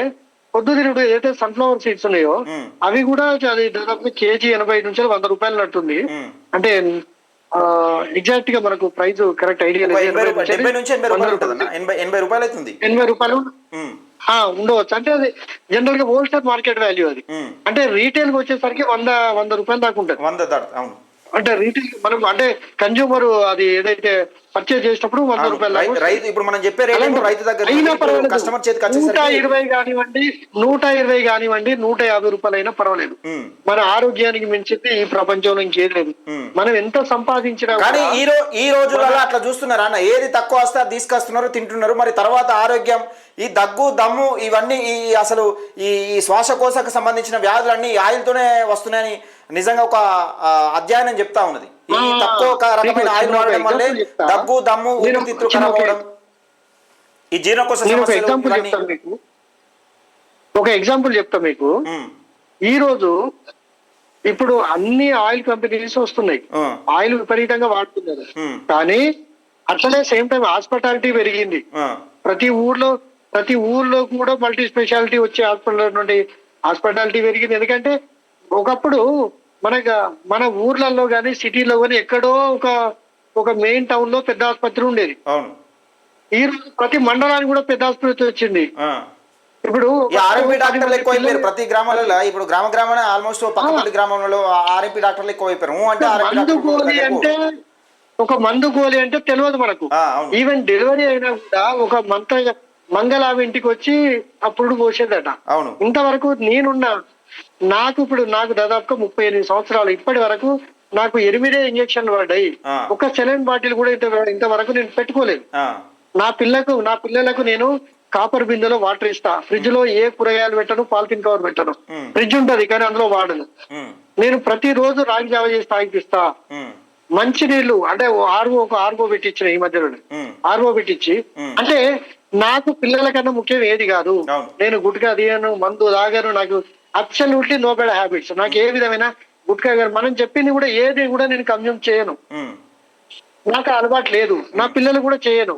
పొద్దుతిరుగుడు ఏదైతే సన్ఫ్లవర్ సీడ్స్ ఉన్నాయో అవి కూడా అది దాదాపు కేజీ 80 నుంచి 100 రూపాయలు నట్టుంది. అంటే ఎగ్జాక్ట్ గా మనకు ప్రైస్ కరెక్ట్ ఐడియా లేదు. 80 రూపాయలు ఉండవచ్చు. అంటే అది జనరల్ గా హోల్సేల్ మార్కెట్ వాల్యూ అది. అంటే రీటైల్ కి వచ్చేసరికి 100 రూపాయలు దాకా ఉంటుంది. అంటే రీటైల్ మనం అంటే కన్జ్యూమర్ అది ఏదైతే పర్చేజ్ చేసినప్పుడు 100 రూపాయలు. ఇప్పుడు మనం చెప్పే రైతు దగ్గర 120 కానివ్వండి, 120 కానివ్వండి, 150 రూపాయలు అయినా పర్వాలేదు. మన ఆరోగ్యానికి మించింది ఈ ప్రపంచంలో ఇంకేది లేదు. మనం ఎంత సంపాదించినా కానీ ఈ రోజులలో అట్లా చూస్తున్నారు అన్న, ఏది తక్కువ వస్తే అది తీసుకొస్తున్నారు, తింటున్నారు. మరి తర్వాత ఆరోగ్యం, ఈ దగ్గు దమ్ము ఇవన్నీ అసలు ఈ శ్వాసకోశకు సంబంధించిన వ్యాధులన్నీ ఆయిల్ తోనే వస్తున్నాయని నిజంగా ఒక అధ్యయనం చెప్తా ఉన్నది. ఈ తక్కువ రకమైన ఆయిల్ వాడడం వల్లే దగ్గు దమ్ము ఊపిరితిత్తులు ఖరాబ్ అవడం, ఈ జీర్ణకోశ సమస్యలు. ఒక ఎగ్జాంపుల్ చెప్తా మీకు. ఈ రోజు ఇప్పుడు అన్ని ఆయిల్ కంపెనీస్ వస్తున్నాయి, ఆయిల్ విపరీతంగా వాడుతున్నారు. కానీ అట్లనే సేమ్ టైం హాస్పిటాలిటీ పెరిగింది. ప్రతి ఊర్లో కూడా మల్టీ స్పెషాలిటీ వచ్చే హాస్పిటాలిటీ పెరిగింది. ఎందుకంటే ఒకప్పుడు మన ఊర్లలో గానీ సిటీలో గానీ ఎక్కడో ఒక మెయిన్ టౌన్ లో పెద్ద ఆసుపత్రి ఉండేది. ఈ రోజు ప్రతి మండలానికి కూడా పెద్ద ఆసుపత్రి వచ్చింది. ఇప్పుడు ఆర్ఎంపీ డాక్టర్లు ఎక్కువ అయిపోయారు ప్రతి గ్రామాలలో. ఇప్పుడు గ్రామాన ఆల్మోస్ట్ పక్కపల్లి గ్రామంలో ఆర్ఎంపీ డాక్టర్లు ఎక్కువ అయిపోయారు. ఒక మందు గోలి అంటే తెలియదు మనకు. ఈవెన్ డెలివరీ అయినా కూడా ఒక మంగళావి ఇంటికి వచ్చి అప్పుడు పోసేదట. ఇంతవరకు నాకు దాదాపుగా 38 సంవత్సరాలు. ఇప్పటి వరకు నాకు 8 ఇంజక్షన్లు పడ్డాయి. ఒక సెలైన్ బాటిల్ కూడా ఇంతవరకు నేను పెట్టుకోలేదు. నా పిల్లలకు నేను కాపర్ బిందెలో వాటర్ ఇస్తా. ఫ్రిడ్జ్ లో ఏ కూరగాయలు పెట్టను, పాలిథిన్ కవర్ పెట్టను. ఫ్రిడ్జ్ ఉంటది కానీ అందులో వాడను. నేను ప్రతిరోజు రాగి జావ చేసి తాగిపిస్తా. మంచి నీళ్లు అంటే ఆర్వో పెట్టించిన ఈ మధ్యలో ఆర్వో పెట్టించి. అంటే నాకు పిల్లల కన్నా ముఖ్యం ఏది కాదు. నేను గుట్కా తీయను, మందు తాగాను. నాకు అబ్సల్యూట్లీ నో బ్యాడ్ హ్యాబిట్స్. నాకు ఏ విధమైన గుట్కా గారు మనం చెప్పింది కూడా ఏది కూడా నేను కన్జ్యూమ్ చేయను. నాకు అలవాటు లేదు, నా పిల్లలు కూడా చేయను.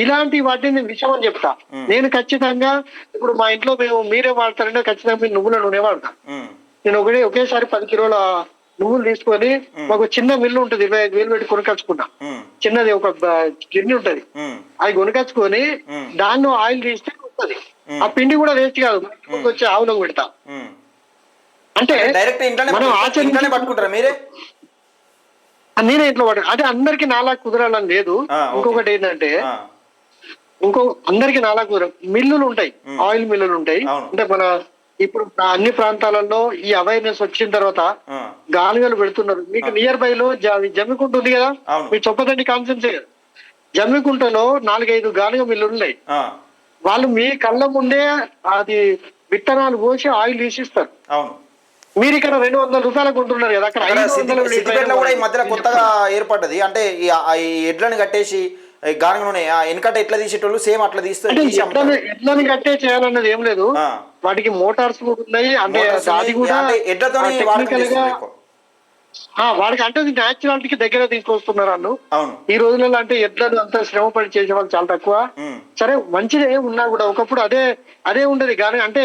ఇలాంటి వాటిని నేను విషయం అని చెప్తా. నేను ఖచ్చితంగా ఇప్పుడు మా ఇంట్లో మీరే వాడతారంటే ఖచ్చితంగా మీరు నువ్వుల నూనె వాడతా. నేను ఒకేసారి 10 కిలోల నువ్వులు తీసుకొని ఒక చిన్న మిల్లు ఉంటది, 25,000 పెట్టి కొనుకొచ్చుకున్నా. చిన్నది ఒక గిన్నె ఉంటది, అది కొనుకొచ్చుకొని దాన్ని ఆయిల్ తీస్తే వస్తుంది. ఆ పిండి కూడా వేస్ట్ కాదు, వచ్చి ఆవులకు పెడతా. అంటే మనం ఆచరణ పట్టుకుంటారా మీరే? నేనే ఇంట్లో వాడు. అంటే అందరికి నాలా కుదరాలని లేదు. ఇంకొకటి ఏంటంటే అందరికి నాలా మిల్లులు ఉంటాయి, ఆయిల్ మిల్లులు ఉంటాయి. అంటే మన ఇప్పుడు అన్ని ప్రాంతాలలో ఈ అవేర్నెస్ వచ్చిన తర్వాత గాలిగలు పెడుతున్నారు. మీకు నియర్ బై లో జమ్మికుంట ఉంది కదా, మీ చొప్పదండి కాన్సెన్సే కదా. జమ్మికుంటలో 4-5 గాలిగ మిల్లులు ఉన్నాయి. వాళ్ళు మీ కళ్ళ ముందే అది విత్తనాలు పోసి ఆయిల్ తీసిస్తారు. మీరు ఇక్కడ 200 రూపాయలు కొంటున్నారు కదా, అక్కడ సిద్దిపేటలో కూడా ఈ మధ్యలో కొత్తగా ఏర్పడ్డది. అంటే ఈ ఎడ్లను కట్టేసి గానుగ నూనె వెనకట ఎట్లా తీసేటోళ్ళు సేమ్ అట్లా అంటే తీసి అమ్ముతారు. ఎడ్లని కట్టే చేయాలన్నది ఏం లేదు. ఆ, వాటికి మోటార్స్ కూడా ఉన్నాయి. అంటే మోటార్స్ అది ఉన్నాయి. కూడా అంటే ఎడ్లతోని వాడకం టెక్నికల్ గా చేస్తున్నారు ఎక్కువ. వాడికి అంటే న్యాచురాలిటీకి దగ్గర తీసుకొస్తున్నారు వాళ్ళు. అవును. ఈ రోజులలో అంటే ఎడ్లను అంత శ్రమ పడి చేసే వాళ్ళు చాలా తక్కువ. ఉమ్, సరే మంచిదే ఉన్నా కూడా ఒకప్పుడు అదే అదే ఉండేది. కానీ అంటే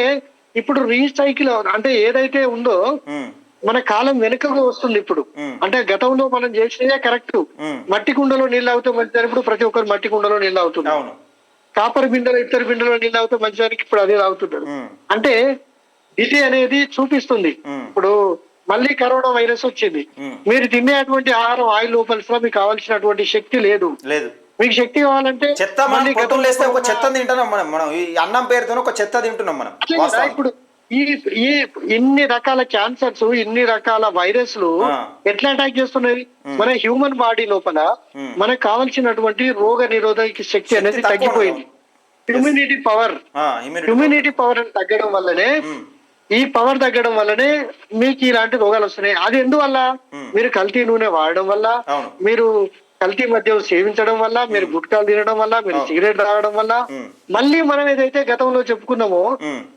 ఇప్పుడు రీసైకిల్ అంటే ఏదైతే ఉందో ఉమ్, మన కాలం వెనుకగా వస్తుంది ఇప్పుడు. ఉమ్, అంటే గతంలో మనం చేసేదే కరెక్ట్. ఉమ్, మట్టి కుండలో నీళ్ళు అవుతే మంచిదని ఇప్పుడు ప్రతి ఒక్కరు మట్టి కుండలో నీళ్ళు అవుతుంది. అవును. కాపర్ బిందెలో ఇతర బిందెలో నీళ్ళు అవుతే మంచిదానికి ఇప్పుడు అదే తాగుతున్నారు. ఉమ్, అంటే ఇది అనేది చూపిస్తుంది. ఉమ్, ఇప్పుడు మళ్ళీ కరోనా వైరస్ వచ్చింది. ఉమ్, మీరు తినేటువంటి ఆహారం ఆయిల్ లోపల మీకు కావాల్సినటువంటి శక్తి లేదు. లేదు. మీకు శక్తి కావాలంటే చెత్త మనం మళ్ళీ పొద్దున్న లేస్తే ఒక గతంలో చెత్త తింటున్నాం మనం. మనం ఈ అన్నం పేరుతో ఒక చెత్త తింటున్నాం మనం. అదే కదా. వాస్తవం. ఇప్పుడు ఈ ఈ ఇన్ని రకాల క్యాన్సర్స్, ఇన్ని రకాల వైరస్లు ఆ. ఎట్లా అటాక్ చేస్తున్నాయి మన హ్యూమన్ బాడీ లోపల. ఉమ్. మనకు కావాల్సినటువంటి రోగ నిరోధక శక్తి అనేది తక్కువ తగ్గిపోయింది. Humanity power immunity. Humanity power తగ్గడం వల్లనే ఈ పవర్ తగ్గడం వల్లనే మీకు ఇలాంటి రోగాలు వస్తున్నాయి. అది ఎందువల్ల? మీరు కల్తీ నూనె వాడడం వల్ల, అవును. మీరు కల్తీ మద్యం సేవించడం వల్ల, మీరు గుట్కాలు తినడం వల్ల, మీరు సిగరెట్ తాగడం వల్ల, మళ్ళీ మనం ఏదైతే గతంలో చెప్పుకున్నామో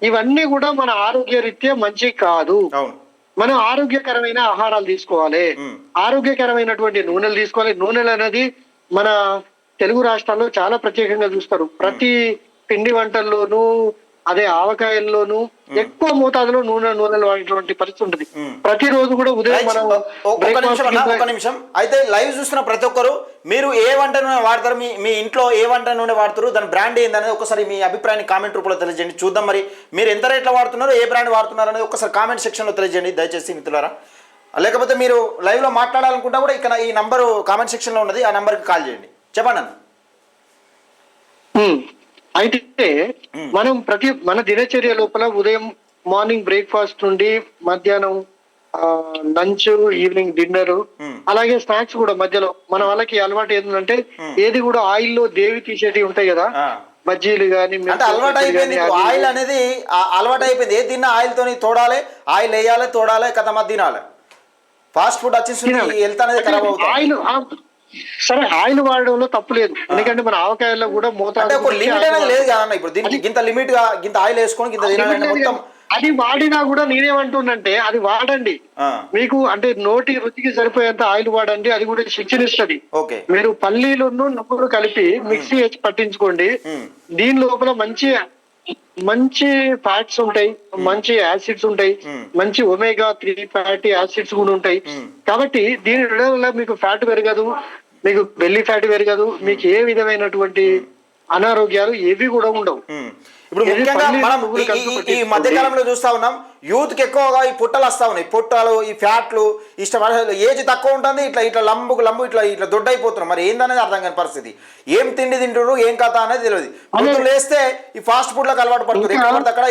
ఇవన్నీ కూడా మన ఆరోగ్య రీత్యా మంచి కాదు. అవును. మనం ఆరోగ్యకరమైన ఆహారాలు తీసుకోవాలి. ఆరోగ్యకరమైనటువంటి నూనెలు తీసుకోవాలి. నూనెలు అనేది మన తెలుగు రాష్ట్రాల్లో చాలా ప్రత్యేకంగా చూస్తారు. ప్రతి పిండి వంటల్లోనూ అదే ఆవకాయల్లోనూ ఎక్కువ మోతాదులో నూనెలు వాడేటువంటి పరిస్థితి ఉంటుంది. ప్రతిరోజు కూడా ఉదయం మనం ఒక నిమిషం అయితే లైవ్ చూస్తున్న ప్రతి ఒక్కరు మీరు ఏ వంట నూనె వాడతారు, మీ ఇంట్లో ఏ వంట నూనె వాడతారు, దాని బ్రాండ్ ఏందనేది ఒకసారి మీ అభిప్రాయాన్ని కామెంట్ రూపంలో తెలియజేయండి. చూద్దాం మరి మీరు ఎంత రేట్లో వాడుతున్నారో, ఏ బ్రాండ్ వాడుతున్నారు అనేది ఒకసారి కామెంట్ సెక్షన్లో తెలియజేయండి దయచేసి మిత్రులారా. లేకపోతే మీరు లైవ్లో మాట్లాడాలనుకుంటా కూడా ఇక్కడ ఈ నంబరు కామెంట్ సెక్షన్లో ఉన్నది, ఆ నంబర్కి కాల్ చేయండి. చెప్పండి అన్న. అయితే మనం మన దినచర్య లోపల ఉదయం మార్నింగ్ బ్రేక్ఫాస్ట్ నుండి మధ్యాహ్నం లంచ్, ఈవినింగ్ డిన్నర్, అలాగే స్నాక్స్ కూడా మధ్యలో మన వాళ్ళకి అలవాటు ఏంటంటే ఏది కూడా ఆయిల్లో దేవి తీసేటివి ఉంటాయి కదా, బజ్జీలు కానీ. అంటే అలవాటు అయిపోయింది ఆయిల్ అనేది, అలవాటు అయిపోయింది. ఏ తిన్నా ఆయిల్ తోని తోడాలి, ఆయిల్ వేయాలి, తోడాలి, కథ తినాలి. ఫాస్ట్ ఫుడ్ వచ్చేసి హెల్త్ అనేది ఖరాబ్ అవుతుంది. ఆయిల్ సరే ఆయిల్ వాడడంలో తప్పు లేదు. ఎందుకంటే మన ఆవకాయల్లో కూడా మోతాదు లిమిట్ అనేది లేదు కదా. ఇప్పుడు దీనికి ఇంత లిమిట్ గా ఇంత ఆయిల్ వేసుకొని ఇంత తినాలంటే మొత్తం అది వాడినా కూడా నేనేమంటున్నంటే అది వాడండి. మీకు అంటే నోటి రుచికి సరిపోయేంత ఆయిల్ వాడండి, అది కూడా శక్తినిస్తుంది. మీరు పల్లీలను నువ్వులు కలిపి మిక్సీ వేసి పట్టించుకోండి. దీని లోపల మంచి ఫ్యాట్స్ ఉంటాయి, మంచి యాసిడ్స్ ఉంటాయి, మంచి ఒమేగా 3 ఫ్యాటీ యాసిడ్స్ కూడా ఉంటాయి. కాబట్టి దీని వల్ల మీకు ఫ్యాట్ పెరగదు, మీకు బెల్లీ ఫ్యాట్ పెరగదు, మీకు ఏ విధమైనటువంటి అనారోగ్యాలు ఏవి కూడా ఉండవు. ఇప్పుడు ముఖ్యంగా మనం ఈ మధ్యకాలంలో చూస్తా ఉన్నాం, యూత్ కి ఎక్కువగా ఈ పుట్టలు వస్తా ఉన్నాయి. పుట్టలు, ఈ ఫ్యాట్లు ఏజ్ తక్కువ ఉంటుంది, ఇట్లా లంబు ఇట్లా దొడ్డైపోతున్నాం. మరి ఏందనేది అర్థం కాని పరిస్థితి. ఏం తిండి తింటారు, ఏం కథ అనేది తెలియదు. పొద్దున్న లేస్తే ఈ ఫాస్ట్ ఫుడ్ లకు అలవాటు పడుతుంది. ఎక్కడ అక్కడ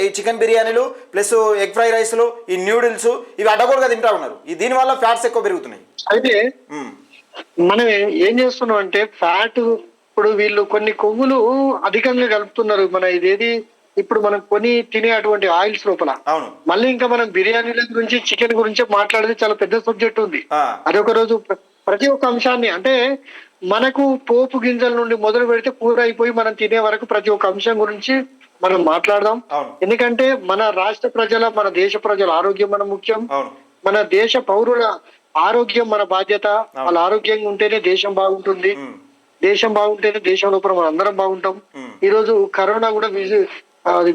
ఈ చికెన్ బిర్యానీలు ప్లస్ ఎగ్ ఫ్రై రైస్లు, ఈ న్యూడిల్స్, ఇవి అడ్డగోలుగా తింటా ఉన్నారు. దీని వల్ల ఫ్యాట్స్ ఎక్కువ పెరుగుతున్నాయి. అయితే మనం ఏం చేస్తున్నాం అంటే ఫ్యాట్, ఇప్పుడు వీళ్ళు కొన్ని కొవ్వులు అధికంగా కలుపుతున్నారు. మన ఇదేది ఇప్పుడు మనం కొని తినే అటువంటి ఆయిల్స్ లోపల. మళ్ళీ ఇంకా మనం బిర్యానీల గురించి, చికెన్ గురించి మాట్లాడేది చాలా పెద్ద సబ్జెక్ట్ ఉంది. అదొక రోజు ప్రతి ఒక్క అంశాన్ని అంటే మనకు పోపు గింజల నుండి మొదలు పెడితే కూర అయిపోయి మనం తినే వరకు ప్రతి ఒక్క అంశం గురించి మనం మాట్లాడదాం. ఎందుకంటే మన రాష్ట్ర ప్రజల, మన దేశ ప్రజల ఆరోగ్యం మన ముఖ్యం. మన దేశ పౌరుల ఆరోగ్యం మన బాధ్యత. వాళ్ళ ఆరోగ్యంగా ఉంటేనే దేశం బాగుంటుంది. దేశం బాగుంటేనే దేశం లోపల మనం అందరం బాగుంటాం. ఈ రోజు కరోనా కూడా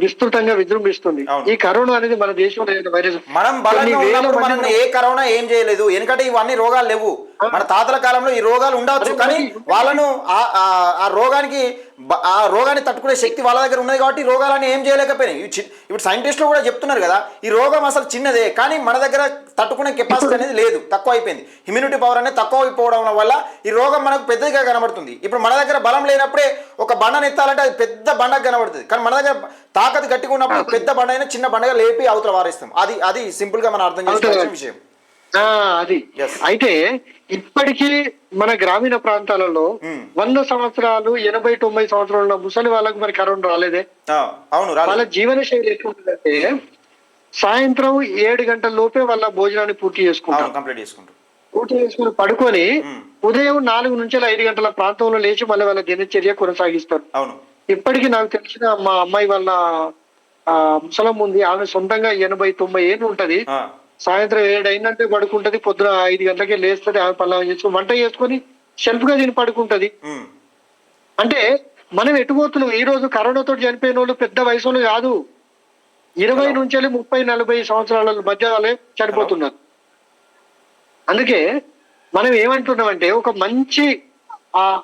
విస్తృతంగా విజృంభిస్తుంది. ఈ కరోనా అనేది మన దేశంలో వైరస్. మనం ఏ కరోనా ఏం చేయలేదు, ఎందుకంటే ఇవన్నీ రోగాలు లేవు. మన తాతల కాలంలో ఈ రోగాలు ఉండవచ్చు, కానీ వాళ్ళను ఆ రోగాన్ని తట్టుకునే శక్తి వాళ్ళ దగ్గర ఉన్నది కాబట్టి ఈ రోగాలని ఏం చేయలేకపోయినాయి. ఇప్పుడు సైంటిస్టులు కూడా చెప్తున్నారు కదా, ఈ రోగం అసలు చిన్నదే, కానీ మన దగ్గర తట్టుకునే కెపాసిటీ అనేది లేదు, తక్కువ అయిపోయింది. ఇమ్యూనిటీ పవర్ అనేది తక్కువ అయిపోవడం వల్ల ఈ రోగం మనకు పెద్దగా కనబడుతుంది. ఇప్పుడు మన దగ్గర బలం లేనప్పుడే ఒక బండను ఎత్తాలంటే అది పెద్ద బండకు కనబడుతుంది, కానీ మన దగ్గర తాకత్ గట్టిగా ఉన్నప్పుడు పెద్ద బండ అయినా చిన్న బండగా లేపి అవతల వారేస్తాం. అది సింపుల్ గా మనం అర్థం చేసుకోవాల్సిన విషయం. అది అయితే ఇప్పటికీ మన గ్రామీణ ప్రాంతాలలో 100 సంవత్సరాలు 80-90 సంవత్సరాలు ఉన్న ముసలి వాళ్ళకు మరి కరోనా రాలేదే. వాళ్ళ జీవన శైలి ఎట్లుంటుందంటే సాయంత్రం 7 గంటల లోపే వాళ్ళ భోజనాన్ని పూర్తి చేసుకుంటారు. పూర్తి చేసుకుని పడుకొని ఉదయం 4 నుంచి 5 గంటల ప్రాంతంలో లేచి మళ్ళీ వాళ్ళ దినచర్య కొనసాగిస్తారు. అవును. ఇప్పటికీ నాకు తెలిసిన మా అమ్మాయి వాళ్ళ ముసలమ్మ ఉంది. ఆమె సొంతంగా 80-90 ఏళ్ళు ఉంటది. ఆ, సాయంత్రం 7 అయిందంటే పడుకుంటది. పొద్దున 5 గంటలకే లేస్తది. ఆమె పనులు చేసుకుని వంట చేసుకొని సెల్ఫ్ గా తిని పడుకుంటది. ఉమ్, అంటే మనం ఎటుపోతున్నాం? ఈ రోజు కరోనాతో చనిపోయిన వాళ్ళు పెద్ద వయసులో కాదు, 20 నుంచి 30-40 సంవత్సరాల మధ్య వాళ్ళే చనిపోతున్నారు. అందుకే మనం ఏమంటున్నామంటే ఒక మంచి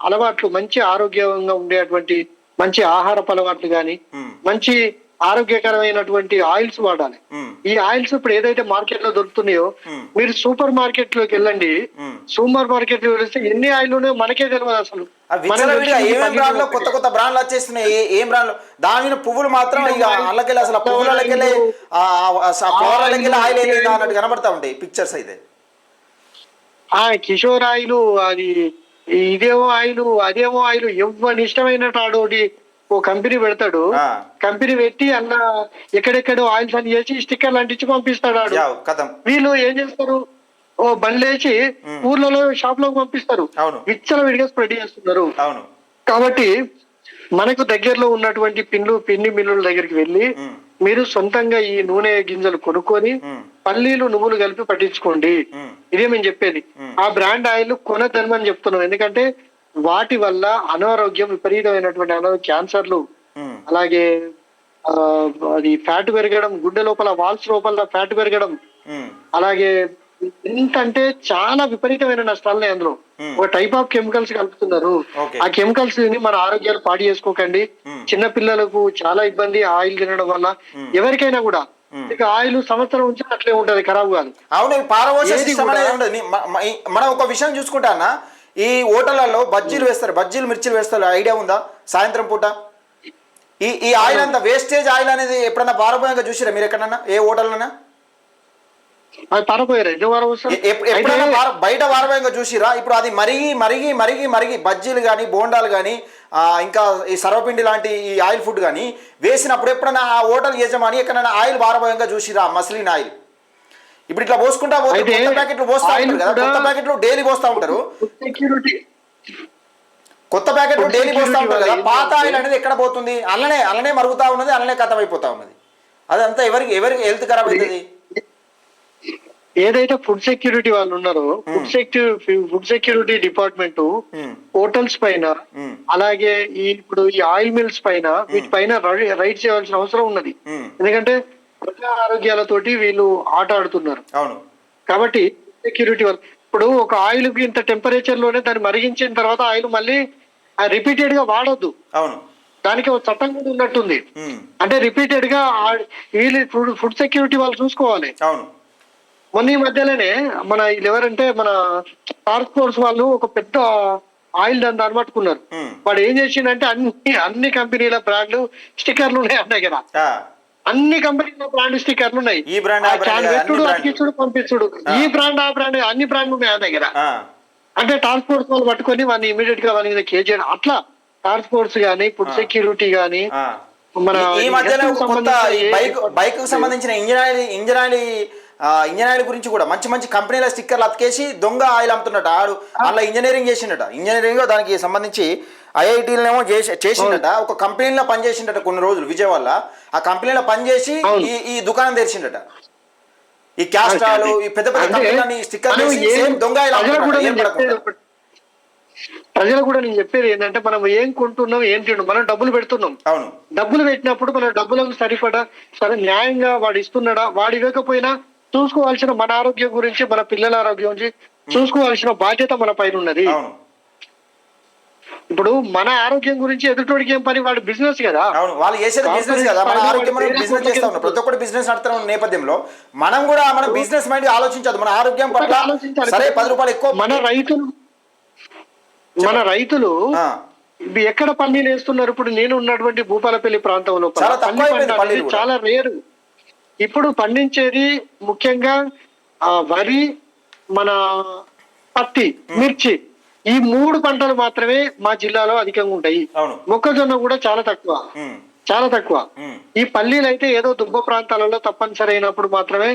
అలవాట్లు, మంచి ఆరోగ్యంగా ఉండేటువంటి మంచి ఆహారపు అలవాట్లు కానీ, ఉమ్, మంచి ఆరోగ్యకరమైనటువంటి ఆయిల్స్ వాడాలి. ఉమ్, ఈ ఆయిల్స్ ఇప్పుడు ఏదైతే మార్కెట్ లో దొరుకుతున్నాయో, ఉమ్, మీరు సూపర్ మార్కెట్ లోకి వెళ్ళండి. ఉమ్. సూపర్ మార్కెట్ లో వెళ్తే ఎన్ని ఆయిల్ ఉన్నాయో మనకే తెలియదు అసలు. ఆ విచ్చలవిడిగా ఏమేం బ్రాండ్లో కొత్త కొత్త బ్రాండ్లు వచ్చేస్తున్నాయి. ఏం బ్రాండ్లు? దాని మీద పువ్వులు మాత్రం ఇక అల్లకెళ్ళి అసలు పువ్వులకెళ్ళి కూరలకెళ్ళి ఆయిల్ వెళ్ళి అన్నట్టు కనబడతా ఉంటాయి పిక్చర్స్ అయితే. కిషోర్ ఆయిల్, అది ఇదేమో ఆయిల్, అదేమో ఆయిల్, ఎవరిని ఇష్టమైనట్టు ఆడోటి ఓ కంపెనీ పెడతాడు. కంపెనీ పెట్టి అన్న ఎక్కడెక్కడో ఆయిల్స్ అని చేసి స్టిక్కర్లు అంటించి పంపిస్తాడు ఆడు. కథం. వీళ్ళు ఏం చేస్తారు? ఓ బండ్లేసి ఊర్లలో షాప్ లోకి పంపిస్తారు. విచ్చలవిడిగా స్ప్రెడ్ చేస్తున్నారు. అవును. కాబట్టి మనకు దగ్గరలో ఉన్నటువంటి పిండి మిల్లుల దగ్గరికి వెళ్ళి మీరు సొంతంగా ఈ నూనె గింజలు కొనుక్కొని పల్లీలు నువ్వులు కలిపి పట్టించుకోండి. ఇదే మేము చెప్పేది. ఆ బ్రాండ్ ఆయిల్ కొనద్దనమని చెప్తున్నాం. ఎందుకంటే వాటి వల్ల అనారోగ్యం, విపరీతమైనటువంటి క్యాన్సర్లు, అలాగే అది ఫ్యాట్ పెరగడం, గుండె లోపల వాల్స్ లోపల ఫ్యాట్ పెరగడం, అలాగే ఏంటంటే చాలా విపరీతమైన నష్టాలనే అందులో. ఒక టైప్ ఆఫ్ కెమికల్స్ కలుపుతున్నారు. ఆ కెమికల్స్ ని మన ఆరోగ్యాలు పాడు చేసుకోకండి. చిన్న పిల్లలకు చాలా ఇబ్బంది ఆయిల్ తినడం వల్ల. ఎవరికైనా కూడా ఇక ఆయిల్ సంవత్సరం ఉంచి అట్లే ఉంటది, ఖరాబ్ కాదు. అవును. పారవోసే సిస్టమ్ అనేది ఉండదు. మనం ఒక విషయం చూసుకుంటా అన్న, ఈ హోటళ్లలో బజ్జీలు వేస్తారు, బజ్జీలు మిర్చిలు వేస్తారు. ఐడియా ఉందా? సాయంత్రం పూట ఈ ఆయిల్ అంతా వేస్టేజ్ ఆయిల్ అనేది ఎప్పుడన్నా పారపోయాక చూసిరా మీరు ఎక్కడన్నా? ఏ హోటల్లోనా ఎప్పుడైనా బయట వారభయంగా చూసిరా? ఇప్పుడు అది మరిగి మరిగి మరిగి మరిగి బజ్జీలు కానీ, బోండాలు కానీ, ఇంకా ఈ సర్వపిండి లాంటి ఈ ఆయిల్ ఫుడ్ కానీ వేసినప్పుడు ఎప్పుడైనా ఆ హోటల్ యజమాని ఎక్కడైనా ఆయిల్ వారభయంగా చూసిరా? మస్లిన్ ఆయిల్ ఇప్పుడు ఇట్లా పోసుకుంటా పోతే కొత్త ప్యాకెట్లు పోస్తా ఉంటారు కదా, కొత్త ప్యాకెట్లు డైలీ పోస్తా ఉంటారు. కొత్త ప్యాకెట్లు డైలీ పోస్తా ఉంటారు కదా. పాత ఆయిల్ అనేది ఎక్కడ పోతుంది? అల్లనే మరుగుతా ఉన్నది, అల్లనే కథం అయిపోతా ఉన్నది. అదంతా ఎవరికి హెల్త్ ఖరాబ్ అవుతుంది. ఏదైతే ఫుడ్ సెక్యూరిటీ వాళ్ళు ఉన్నారో, ఫుడ్ సెక్యూరిటీ డిపార్ట్మెంట్ హోటల్స్ పైన, అలాగే ఇప్పుడు ఈ ఆయిల్ మిల్స్ పైన, వీటిపైన రైడ్ చేయాల్సిన అవసరం ఉన్నది. ఎందుకంటే ప్రజా ఆరోగ్యాలతోటి వీళ్ళు ఆట ఆడుతున్నారు. కాబట్టి సెక్యూరిటీ వాళ్ళు ఇప్పుడు ఒక ఆయిల్ కి ఇంత టెంపరేచర్ లోనే దాన్ని మరిగించిన తర్వాత ఆయిల్ మళ్ళీ రిపీటెడ్ గా వాడొద్దు. దానికి ఒక చట్టం కూడా ఉన్నట్టుంది. అంటే రిపీటెడ్ గా వీళ్ళు ఫుడ్ సెక్యూరిటీ వాళ్ళు చూసుకోవాలి. మొన్న ఈ మధ్యలోనే మన ఎవరంటే మన టాస్క్ ఫోర్స్ వాళ్ళు ఒక పెద్ద ఆయిల్ దాన్ని అనుమతుకున్నారు. వాడు ఏం చేసిండంటే అన్ని కంపెనీల బ్రాండ్లు స్టిక్కర్లు ఉన్నాయి అన్న దగ్గర. అన్ని కంపెనీల బ్రాండ్ స్టిక్కర్లు ఉన్నాయి. పెట్టుడు, అతికించుడు, పంపించుడు, ఈ బ్రాండ్ ఆ బ్రాండ్ అన్ని బ్రాండ్లు ఉన్నాయి ఆ దగ్గర. అంటే టాస్క్ ఫోర్స్ వాళ్ళు పట్టుకొని వాడిని ఇమీడియట్ గా వాడి మీద కేసు చేయడం. అట్లా టాస్క్ ఫోర్స్ గానీ, ఫుడ్ సెక్యూరిటీ గానీ, మన ఈ మధ్యలో బైక్ కు సంబంధించిన ఇంజనీరింగ్ గురించి కూడా మంచి మంచి కంపెనీల స్టిక్కర్లు అతికేసి దొంగ ఆయిల్ అమ్ముతున్నట. ఆడు అలా ఇంజనీరింగ్ చేసిండట. ఇంజనీరింగ్ దానికి సంబంధించి ఐఐటీలనేమో చేసిండట. ఒక కంపెనీలో పనిచేసిండట కొన్ని రోజులు విజయవాడలో. ఆ కంపెనీలో పనిచేసి ఈ దుకాణం తెరిచిండట. ఈ క్యాస్ట్రాలు, ఈ పెద్ద పెద్ద కంపెనీలని స్టిక్కర్ దొంగ ఆయిల్ అమ్ముతున్నట. ప్రజలు కూడా నేను చెప్పేది ఏంటంటే, మనం ఏం కొంటున్నాం, ఏం తింటున్నాం, మనం డబ్బులు పెడుతున్నాం. డబ్బులు పెట్టినప్పుడు మన డబ్బులకు సరిపడా న్యాయంగా వాడు ఇస్తున్నాడా, వాడు ఇవ్వకపోయినా చూసుకోవాల్సిన మన ఆరోగ్యం గురించి, మన పిల్లల ఆరోగ్యం గురించి చూసుకోవాల్సిన బాధ్యత మన పైన ఉన్నది. ఇప్పుడు మన ఆరోగ్యం గురించి ఎదుటోడికి ఏం పని? వాడు బిజినెస్ కదా. వాళ్ళు చేసేది బిజినెస్ కదా. మన ఆరోగ్యం బిజినెస్ చేస్తా ఉన్నాం. ప్రతి ఒక్కటి బిజినెస్ నడుతున్న నేపథ్యంలో మనం కూడా మన బిజినెస్ మైండ్ ఆలోచించదు. మన ఆరోగ్యం పట్ల సరే 10 రూపాయలు ఎక్కువ. మన రైతులు ఎక్కడ పల్లీలు వేస్తున్నారు? ఇప్పుడు నేను ఉన్నటువంటి భూపాలపల్లి ప్రాంతంలో చాలా రేరు. ఇప్పుడు పండించేది ముఖ్యంగా వరి, మన పత్తి, మిర్చి, ఈ 3 పంటలు మాత్రమే మా జిల్లాలో అధికంగా ఉంటాయి. మొక్కజొన్న కూడా చాలా తక్కువ. ఈ పల్లీలు అయితే ఏదో దుబ్బ ప్రాంతాలలో తప్పనిసరి అయినప్పుడు మాత్రమే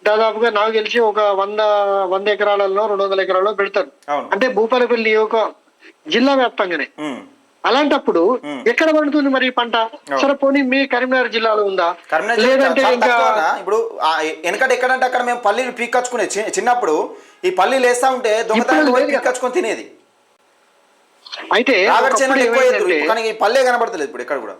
దాదాపుగా నాకు తెలిసి ఒక 100 ఎకరాలలో 200 ఎకరాల్లో పెడతారు. అవును. అంటే భూపాలపల్లి ఒక జిల్లా వ్యాప్తంగానే. ఉమ్. అలాంటప్పుడు ఎక్కడ పండుతుంది మరి ఈ పంట? సరే పోనీ మీ కరీంనగర్ జిల్లాలో ఉందా, కరీంనగర్ లేదంటే చాలా ఇంకా తక్కువనా? ఇప్పుడు వెనకటి ఎక్కడంటే అక్కడ మేము పల్లీలు పీక్కొచ్చుకునేది చిన్నప్పుడు. ఈ పల్లీలు వేస్తా ఉంటే దొంగతనం లేదు కదా. పీక్కొచ్చుకొని తినేది. అయితే రాగడి ఒకప్పుడు చేనులు ఎక్కువ ఎత్తురు. ఏమైందంటే, కానీ ఈ పల్లె కనబడతలేదు ఇప్పుడు ఎక్కడ కూడా.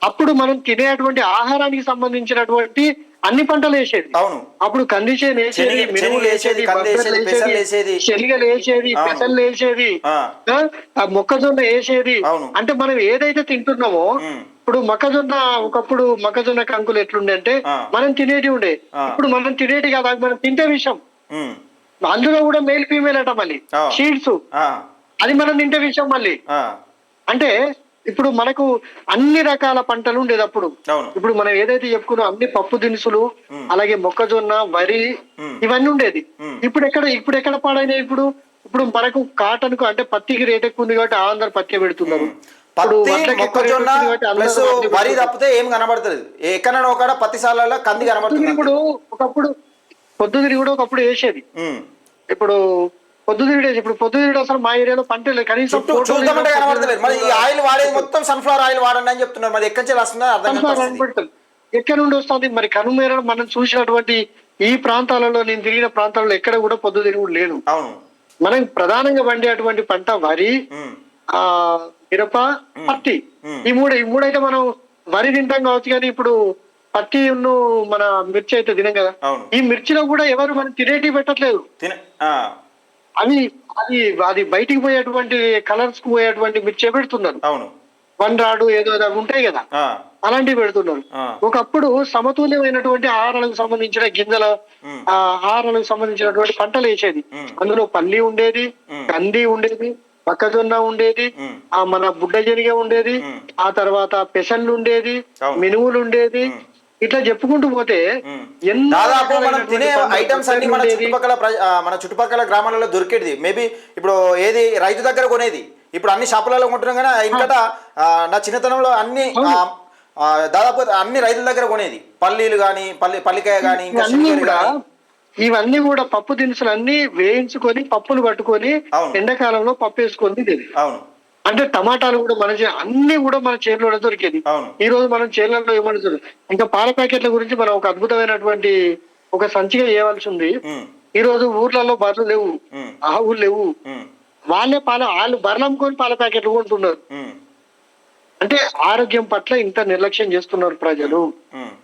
అప్పుడు మనం తినేటువంటి ఆహారానికి సంబంధించినటువంటి అన్ని పంటలు వేసేది. అవును. అప్పుడు కంది చేను వేసేది, మినుములు వేసేది, కంది బబ్బెర్లు వేసేది, పెసర్లు వేసేది, శనగలు వేసేది, అవును. పెసలు వేసేది, ఆ, ఆ మొక్కజొన్న వేసేది. అవును. అంటే మనం ఏదైతే తింటున్నామో, ఉమ్. ఇప్పుడు ఒకప్పుడు మొక్కజొన్న కంకులు ఎట్లుండే అంటే ఆ. మనం తినేటి ఉండే. ఆ. ఇప్పుడు మనం తినేటి కాదు, అది మనం తింటే విషయం. ఉమ్. అందులో కూడా మేల్ ఫీమేల్ అట మళ్ళీ ఆ. సీడ్స్, ఆ. అది మనం తింటే విషయం మళ్ళీ. ఆ. అంటే ఇప్పుడు మనకు అన్ని రకాల పంటలు ఉండేది అప్పుడు. అవును. ఇప్పుడు మనం ఏదైతే చెప్పుకున్నాం అన్ని పప్పు దినుసులు, ఉమ్. అలాగే మొక్కజొన్న, వరి, ఉమ్. ఇవన్నీ ఉండేది. ఉమ్. ఇప్పుడు ఎక్కడ పాడైనాయి? ఇప్పుడు మనకు కాటన్ కు అంటే పత్తికి రేట్ ఎక్కువ ఉంది కాబట్టి అందరు పత్తి పెడుతున్నారు. ఇప్పుడు పత్తి, వడ్లకి ఎక్కువ రేట్ మొక్కజొన్న వచ్చింది కాబట్టి ప్లస్ అందరూ వడ్లు వరి పెడుతున్నారు. తప్పితే ఏం కనబడతలేదు. ఎక్కడైనా ఒక పత్తి సాలలో కంది కనబడుతుంది. ఇప్పుడు పొద్దుతిరి కూడా ఒకప్పుడు వేసేది. ఉమ్. ఇప్పుడు పొద్దుతిరుగుడు అసలు మా ఏరియాలో పంట లేదు. కనీసం చుట్టూ ఫోటోలు చూద్దామంటే కూడా కనబడతలేదు. మరి ఈ ఆయిల్ వాడేది మొత్తం సన్ఫ్లవర్ ఆయిల్ వాడండి అని చెప్తున్నారు. మరి ఎక్కడి నుంచి వస్తుందో అర్థం కాని సన్ఫ్లవర్ ఆయిల్ పరిస్థితి. పెడతారు. ఎక్కడ నుండి వస్తుంది మరి? కనుమేర మనం చూసినటువంటి ఈ ప్రాంతాలలో, నేను తిరిగిన ప్రాంతాలలో ఎక్కడ కూడా పొద్దుతిరుగుడు లేదు. అవును. మనం ప్రధానంగా పండేటువంటి పంట వరి, ఉమ్. ఆ మిరప, పత్తి. ఉమ్. ఈ మూడైతే మనం వరి తింటాం కావచ్చు, కానీ ఇప్పుడు పత్తి మన మిర్చి అయితే తినం కదా. అవును. ఈ మిర్చిలో కూడా ఎవరు మనం తినేటివి పెట్టట్లేదు. ఆ. అవి అది అది బయటికి పోయేటువంటి కలర్స్ కు పోయేటువంటి మిర్చి పెడుతున్నారు. అవును. వన్ రాడు ఏదో ఉంటాయి కదా, ఆ. అలాంటివి పెడుతున్నారు. ఆ. ఒకప్పుడు సమతుల్యమైనటువంటి ఆహారాలకు సంబంధించిన గింజల, ఉమ్. ఆహారాలకు సంబంధించినటువంటి పంటలు వేసేది. ఉమ్. అందులో పల్లి ఉండేది, ఉమ్. కంది ఉండేది, మొక్కజొన్న ఉండేది, ఉమ్. మన బుడ్డ శనగ ఉండేది, ఉమ్. ఆ తర్వాత పెసళ్ళు ఉండేది, అవును. మినుములు ఉండేది. ఉమ్. ఇట్లా చెప్పుకుంటూ పోతే ఉమ్. ఎన్నో దాదాపు మనం రకాలైనటువంటి తినే పంటలు, ఐటమ్స్ అన్ని మన ఉండేది. చుట్టుపక్కల మన చుట్టుపక్కల గ్రామాలలో దొరికేది. మేబీ ఇప్పుడు ఏది రైతు దగ్గర కొనేది ఇప్పుడు అన్ని షాపులలో కొంటున్నాం. కానీ ఇంకట నా చిన్నతనంలో అన్ని దాదాపు అన్ని రైతుల దగ్గర కొనేది. పల్లీలు కానీ పల్లికాయ కానీ ఇంకా ఇవన్నీ కూడా పప్పు దినుసులు అన్ని వేయించుకొని పప్పులు పట్టుకొని అవును. ఎండాకాలంలో పప్పు వేసుకొని తినేది. అవును. అంటే టమాటాలు కూడా అన్ని కూడా మన చేనులో దొరికేది. అవును. ఈ రోజు మనం చేనులలో ఏమనుకుంటుంది, ఇంకా పాల ప్యాకెట్ల గురించి మనం ఒక అద్భుతమైనటువంటి ఒక సంచిక చేయవలసి ఉంది. ఉమ్. ఈ రోజు ఊర్లలో బర్రెలు లేవు, ఉమ్. ఆవులు లేవు, ఉమ్. వాళ్ళు బర్రెలు అమ్ముకొని పాల ప్యాకెట్లు కొంటున్నారు. ఉమ్. అంటే ఆరోగ్యం పట్ల ఇంత నిర్లక్ష్యం చేస్తున్నారు ప్రజలు. ఉమ్.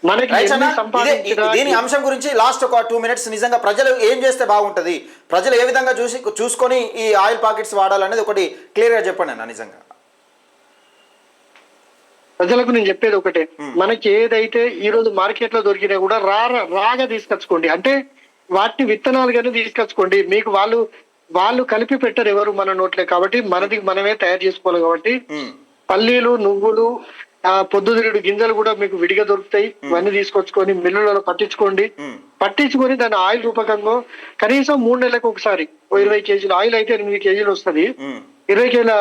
మనకి ఎన్ని సంపాదించినా దీని అంశం గురించి లాస్ట్ ఒక 2 minutes నిజంగా ప్రజలు ఏం చేస్తే బాగుంటది, ప్రజలు ఏ విధంగా చూసుకొని ఈ ఆయిల్ పాకెట్స్ వాడాలనేది ఒకటి క్లియర్ గా చెప్పండి అన్న. నిజంగా ప్రజలకు నేను చెప్పేది ఒకటే, మనకి ఏదైతే ఈ రోజు మార్కెట్ లో దొరికినా కూడా రాగా తీసుకొచ్చుకోండి. అంటే వాటిని విత్తనాలుగానే తీసుకొచ్చుకోండి. మీకు వాళ్ళు కలిపి పెట్టరు ఎవరు మన నోట్లే, కాబట్టి మనది మనమే తయారు చేసుకోవాలి. కాబట్టి పల్లీలు, నువ్వులు, పొద్దుతిరుగుడు గింజలు కూడా మీకు విడిగా దొరుకుతాయి. ఇవన్నీ తీసుకొచ్చుకొని మిల్లులలో పట్టించుకొని దాని ఆయిల్ రూపకంగా కనీసం 3 నెలలకు ఒకసారి 20 కేజీలు ఆయిల్ అయితే 8 కేజీలు వస్తుంది. 20 కేజీల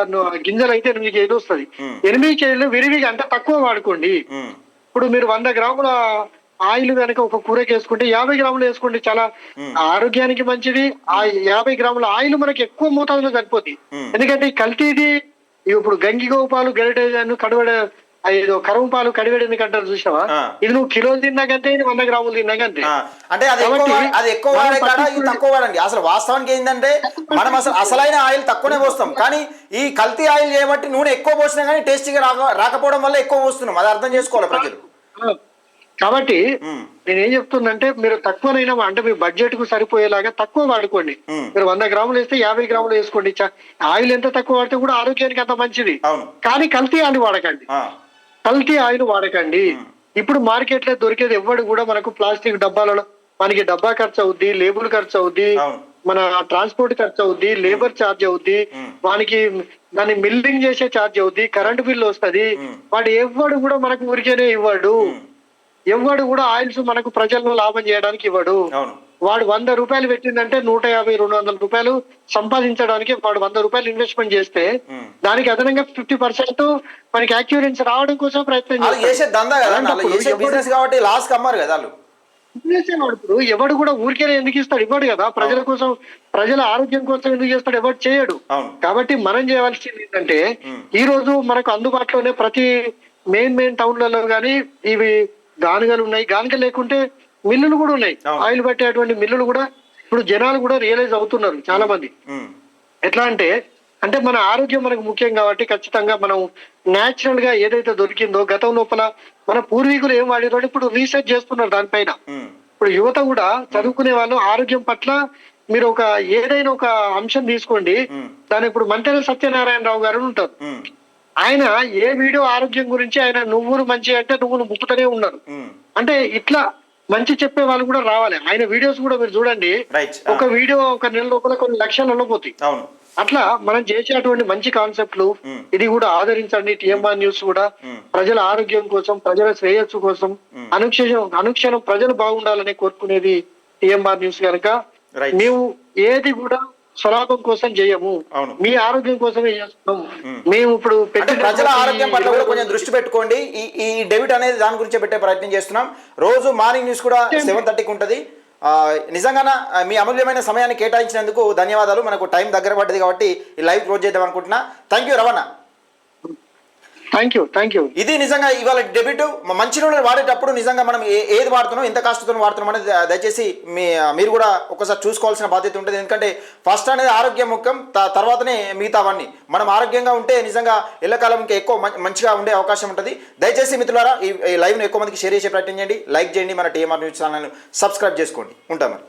గింజలు అయితే 8 కేజీలు వస్తుంది. 8 కేజీలు విరివిగా అంటే తక్కువ వాడుకోండి. ఇప్పుడు మీరు 100 గ్రాముల ఆయిల్ కనుక ఒక కూరకి వేసుకుంటే 50 గ్రాములు వేసుకోండి, చాలా ఆరోగ్యానికి మంచిది. ఆ 50 గ్రాముల ఆయిల్ మనకి ఎక్కువ మోతాదులో సరిపోద్ది. ఎందుకంటే ఈ కల్తీది ఇప్పుడు గంగిగోవు పాలు గరిటెను ఏదో కరువు పాలు కడివేడు ఎందుకంటారు చూసావా, ఇది నువ్వు కిలోలు తిన్నాకంటే 100 గ్రాములు తిన్నాకంటే. అంటే అది ఎక్కువ వాడే కాడ ఇది తక్కువ వాడండి. అసలు వాస్తవానికి ఏంటంటే మనం అసలైన ఆయిల్ తక్కువనే పోస్తాం, కానీ ఈ కల్తీ ఆయిల్ చేయబట్టి నూనె ఎక్కువ పోసినా కానీ టేస్టీగా రాకపోవడం వల్ల ఎక్కువ పోస్తున్నాం. అది అర్థం చేసుకోవాలి ప్రజలు. కాబట్టి నేనేం చెప్తున్నంటే మీరు తక్కువనైనా అంటే మీ బడ్జెట్ కు సరిపోయేలాగా తక్కువ వాడుకోండి. మీరు 100 గ్రాములు వేస్తే 50 గ్రాములు వేసుకోండి. ఆయిల్ ఎంత తక్కువ వాడితే కూడా ఆరోగ్యానికి అంత మంచిది. కానీ కల్తీ ఆయిల్ వాడకండి. ఇప్పుడు మార్కెట్ లో దొరికేది ఎవ్వడు కూడా మనకు ప్లాస్టిక్ డబ్బాలలో మనకి డబ్బా ఖర్చు అవుద్ది, లేబుల్ ఖర్చు అవుద్ది, మన ట్రాన్స్పోర్ట్ ఖర్చు అవుద్ది, లేబర్ ఛార్జ్ అవుద్ది, వానికి దాన్ని మిల్లింగ్ చేసే ఛార్జ్ అవుద్ది, కరెంట్ బిల్ వస్తుంది. వాడు ఎవ్వడు కూడా మనకు ఊరికేనే ఇవ్వడు. ఎవ్వడు కూడా ఆయిల్స్ మనకు ప్రజలను లాభం చేయడానికి ఇవ్వడు. వాడు 100 రూపాయలు పెట్టిందంటే 150-200 రూపాయలు సంపాదించడానికి వాడు 100 రూపాయలు ఇన్వెస్ట్మెంట్ చేస్తే దానికి అదనంగా 50% మనకి యాక్యూరెన్స్ రావడం కోసం ప్రయత్నం చేస్తారు. కాబట్టి లాస్ కమ్మారు కదా వాళ్ళు. చేసేవాడు ఇప్పుడు ఎవడు కూడా ఊరికేనే ఎందుకు ఇస్తాడు? ఇవ్వడు కదా. ప్రజల కోసం, ప్రజల ఆరోగ్యం కోసం ఎందుకు చేస్తాడు? ఎవడు చేయడు. అవును. కాబట్టి మనం చేయవలసింది ఏంటంటే ఈ రోజు మనకు అందుబాటులోనే ప్రతి మెయిన్ టౌన్లలో కానీ ఇవి గానుగలు ఉన్నాయి. గానుగలు లేకుంటే మిల్లులు కూడా ఉన్నాయి. ఆయిల్ పట్టేటువంటి మిల్లులు కూడా ఇప్పుడు జనాలు కూడా రియలైజ్ అవుతున్నారు చాలా మంది. ఎట్లా అంటే అంటే మన ఆరోగ్యం మనకు ముఖ్యం కాబట్టి ఖచ్చితంగా మనం న్యాచురల్ గా ఏదైతే దొరికిందో గతం లోపల మన పూర్వీకులు ఏం వాడారో ఇప్పుడు రీసెర్చ్ చేస్తున్నారు దానిపైన. ఇప్పుడు యువత కూడా చదువుకునే వాళ్ళు ఆరోగ్యం పట్ల మీరు ఒక ఏదైనా ఒక అంశం తీసుకోండి. దాని ఇప్పుడు మంతెన సత్యనారాయణరావు గారు ఉంటారు. ఆయన ఏ వీడియో ఆరోగ్యం గురించి ఆయన నువ్వులు మంచి అంటే నువ్వులు ముక్కుతూనే ఉన్నారు. అంటే ఇట్లా మంచి చెప్పే వాళ్ళు కూడా రావాలి. ఆయన వీడియోస్ కూడా మీరు చూడండి. ఒక వీడియో ఒక నెల లోపల కొన్ని లక్షలలో పోతాయి. అట్లా మనం చేసేటువంటి మంచి కాన్సెప్ట్లు ఇది కూడా ఆదరించండి. టిఎంఆర్ న్యూస్ కూడా ప్రజల ఆరోగ్యం కోసం, ప్రజల శ్రేయస్సు కోసం అనుక్షణం ప్రజలు బాగుండాలని కోరుకునేది టిఎంఆర్ న్యూస్ కనుక మేము ఏది కూడా స్వలాభం కోసం చేయము, మీ ఆరోగ్యం కోసమే చేస్తున్నాం. మేము ఇప్పుడు ప్రజల ఆరోగ్యం పట్ల కూడా కొంచెం దృష్టి పెట్టుకోండి. ఈ డెబిట్ అనేది దాని గురించి పెట్టే ప్రయత్నం చేస్తున్నాం. రోజు మార్నింగ్ న్యూస్ కూడా 7:30కి ఉంటుంది. నిజంగా మీ అమూల్యమైన సమయాన్ని కేటాయించినందుకు ధన్యవాదాలు. మనకు టైం దగ్గర పడ్డది కాబట్టి ఈ లైవ్ క్లోజ్ చేద్దాం అనుకుంటున్నా. Thank you Ravana. Thank you. ఇది నిజంగా ఇవాళ డెబిట్. మంచి నూనె వాడేటప్పుడు నిజంగా మనం ఏది వాడుతున్నాం, ఎంత కాస్ట్తో వాడుతున్నాం అనేది దయచేసి మీరు కూడా ఒకసారి చూసుకోవాల్సిన బాధ్యత ఉంటుంది. ఎందుకంటే ఫస్ట్ అనేది ఆరోగ్యం ముఖ్యం, తర్వాతనే మిగతావన్నీ. మనం ఆరోగ్యంగా ఉంటే నిజంగా ఎల్లకాలం ఇంకా ఎక్కువ మంచిగా ఉండే అవకాశం ఉంటుంది. దయచేసి మిత్రులారా ఈ లైవ్ను ఎక్కువ మందికి షేర్ చేసే ప్రయత్నం చేయండి, లైక్ చేయండి, మన టీఎంఆర్ న్యూస్ ఛానల్ను సబ్స్క్రైబ్ చేసుకోండి. ఉంటాం మరి.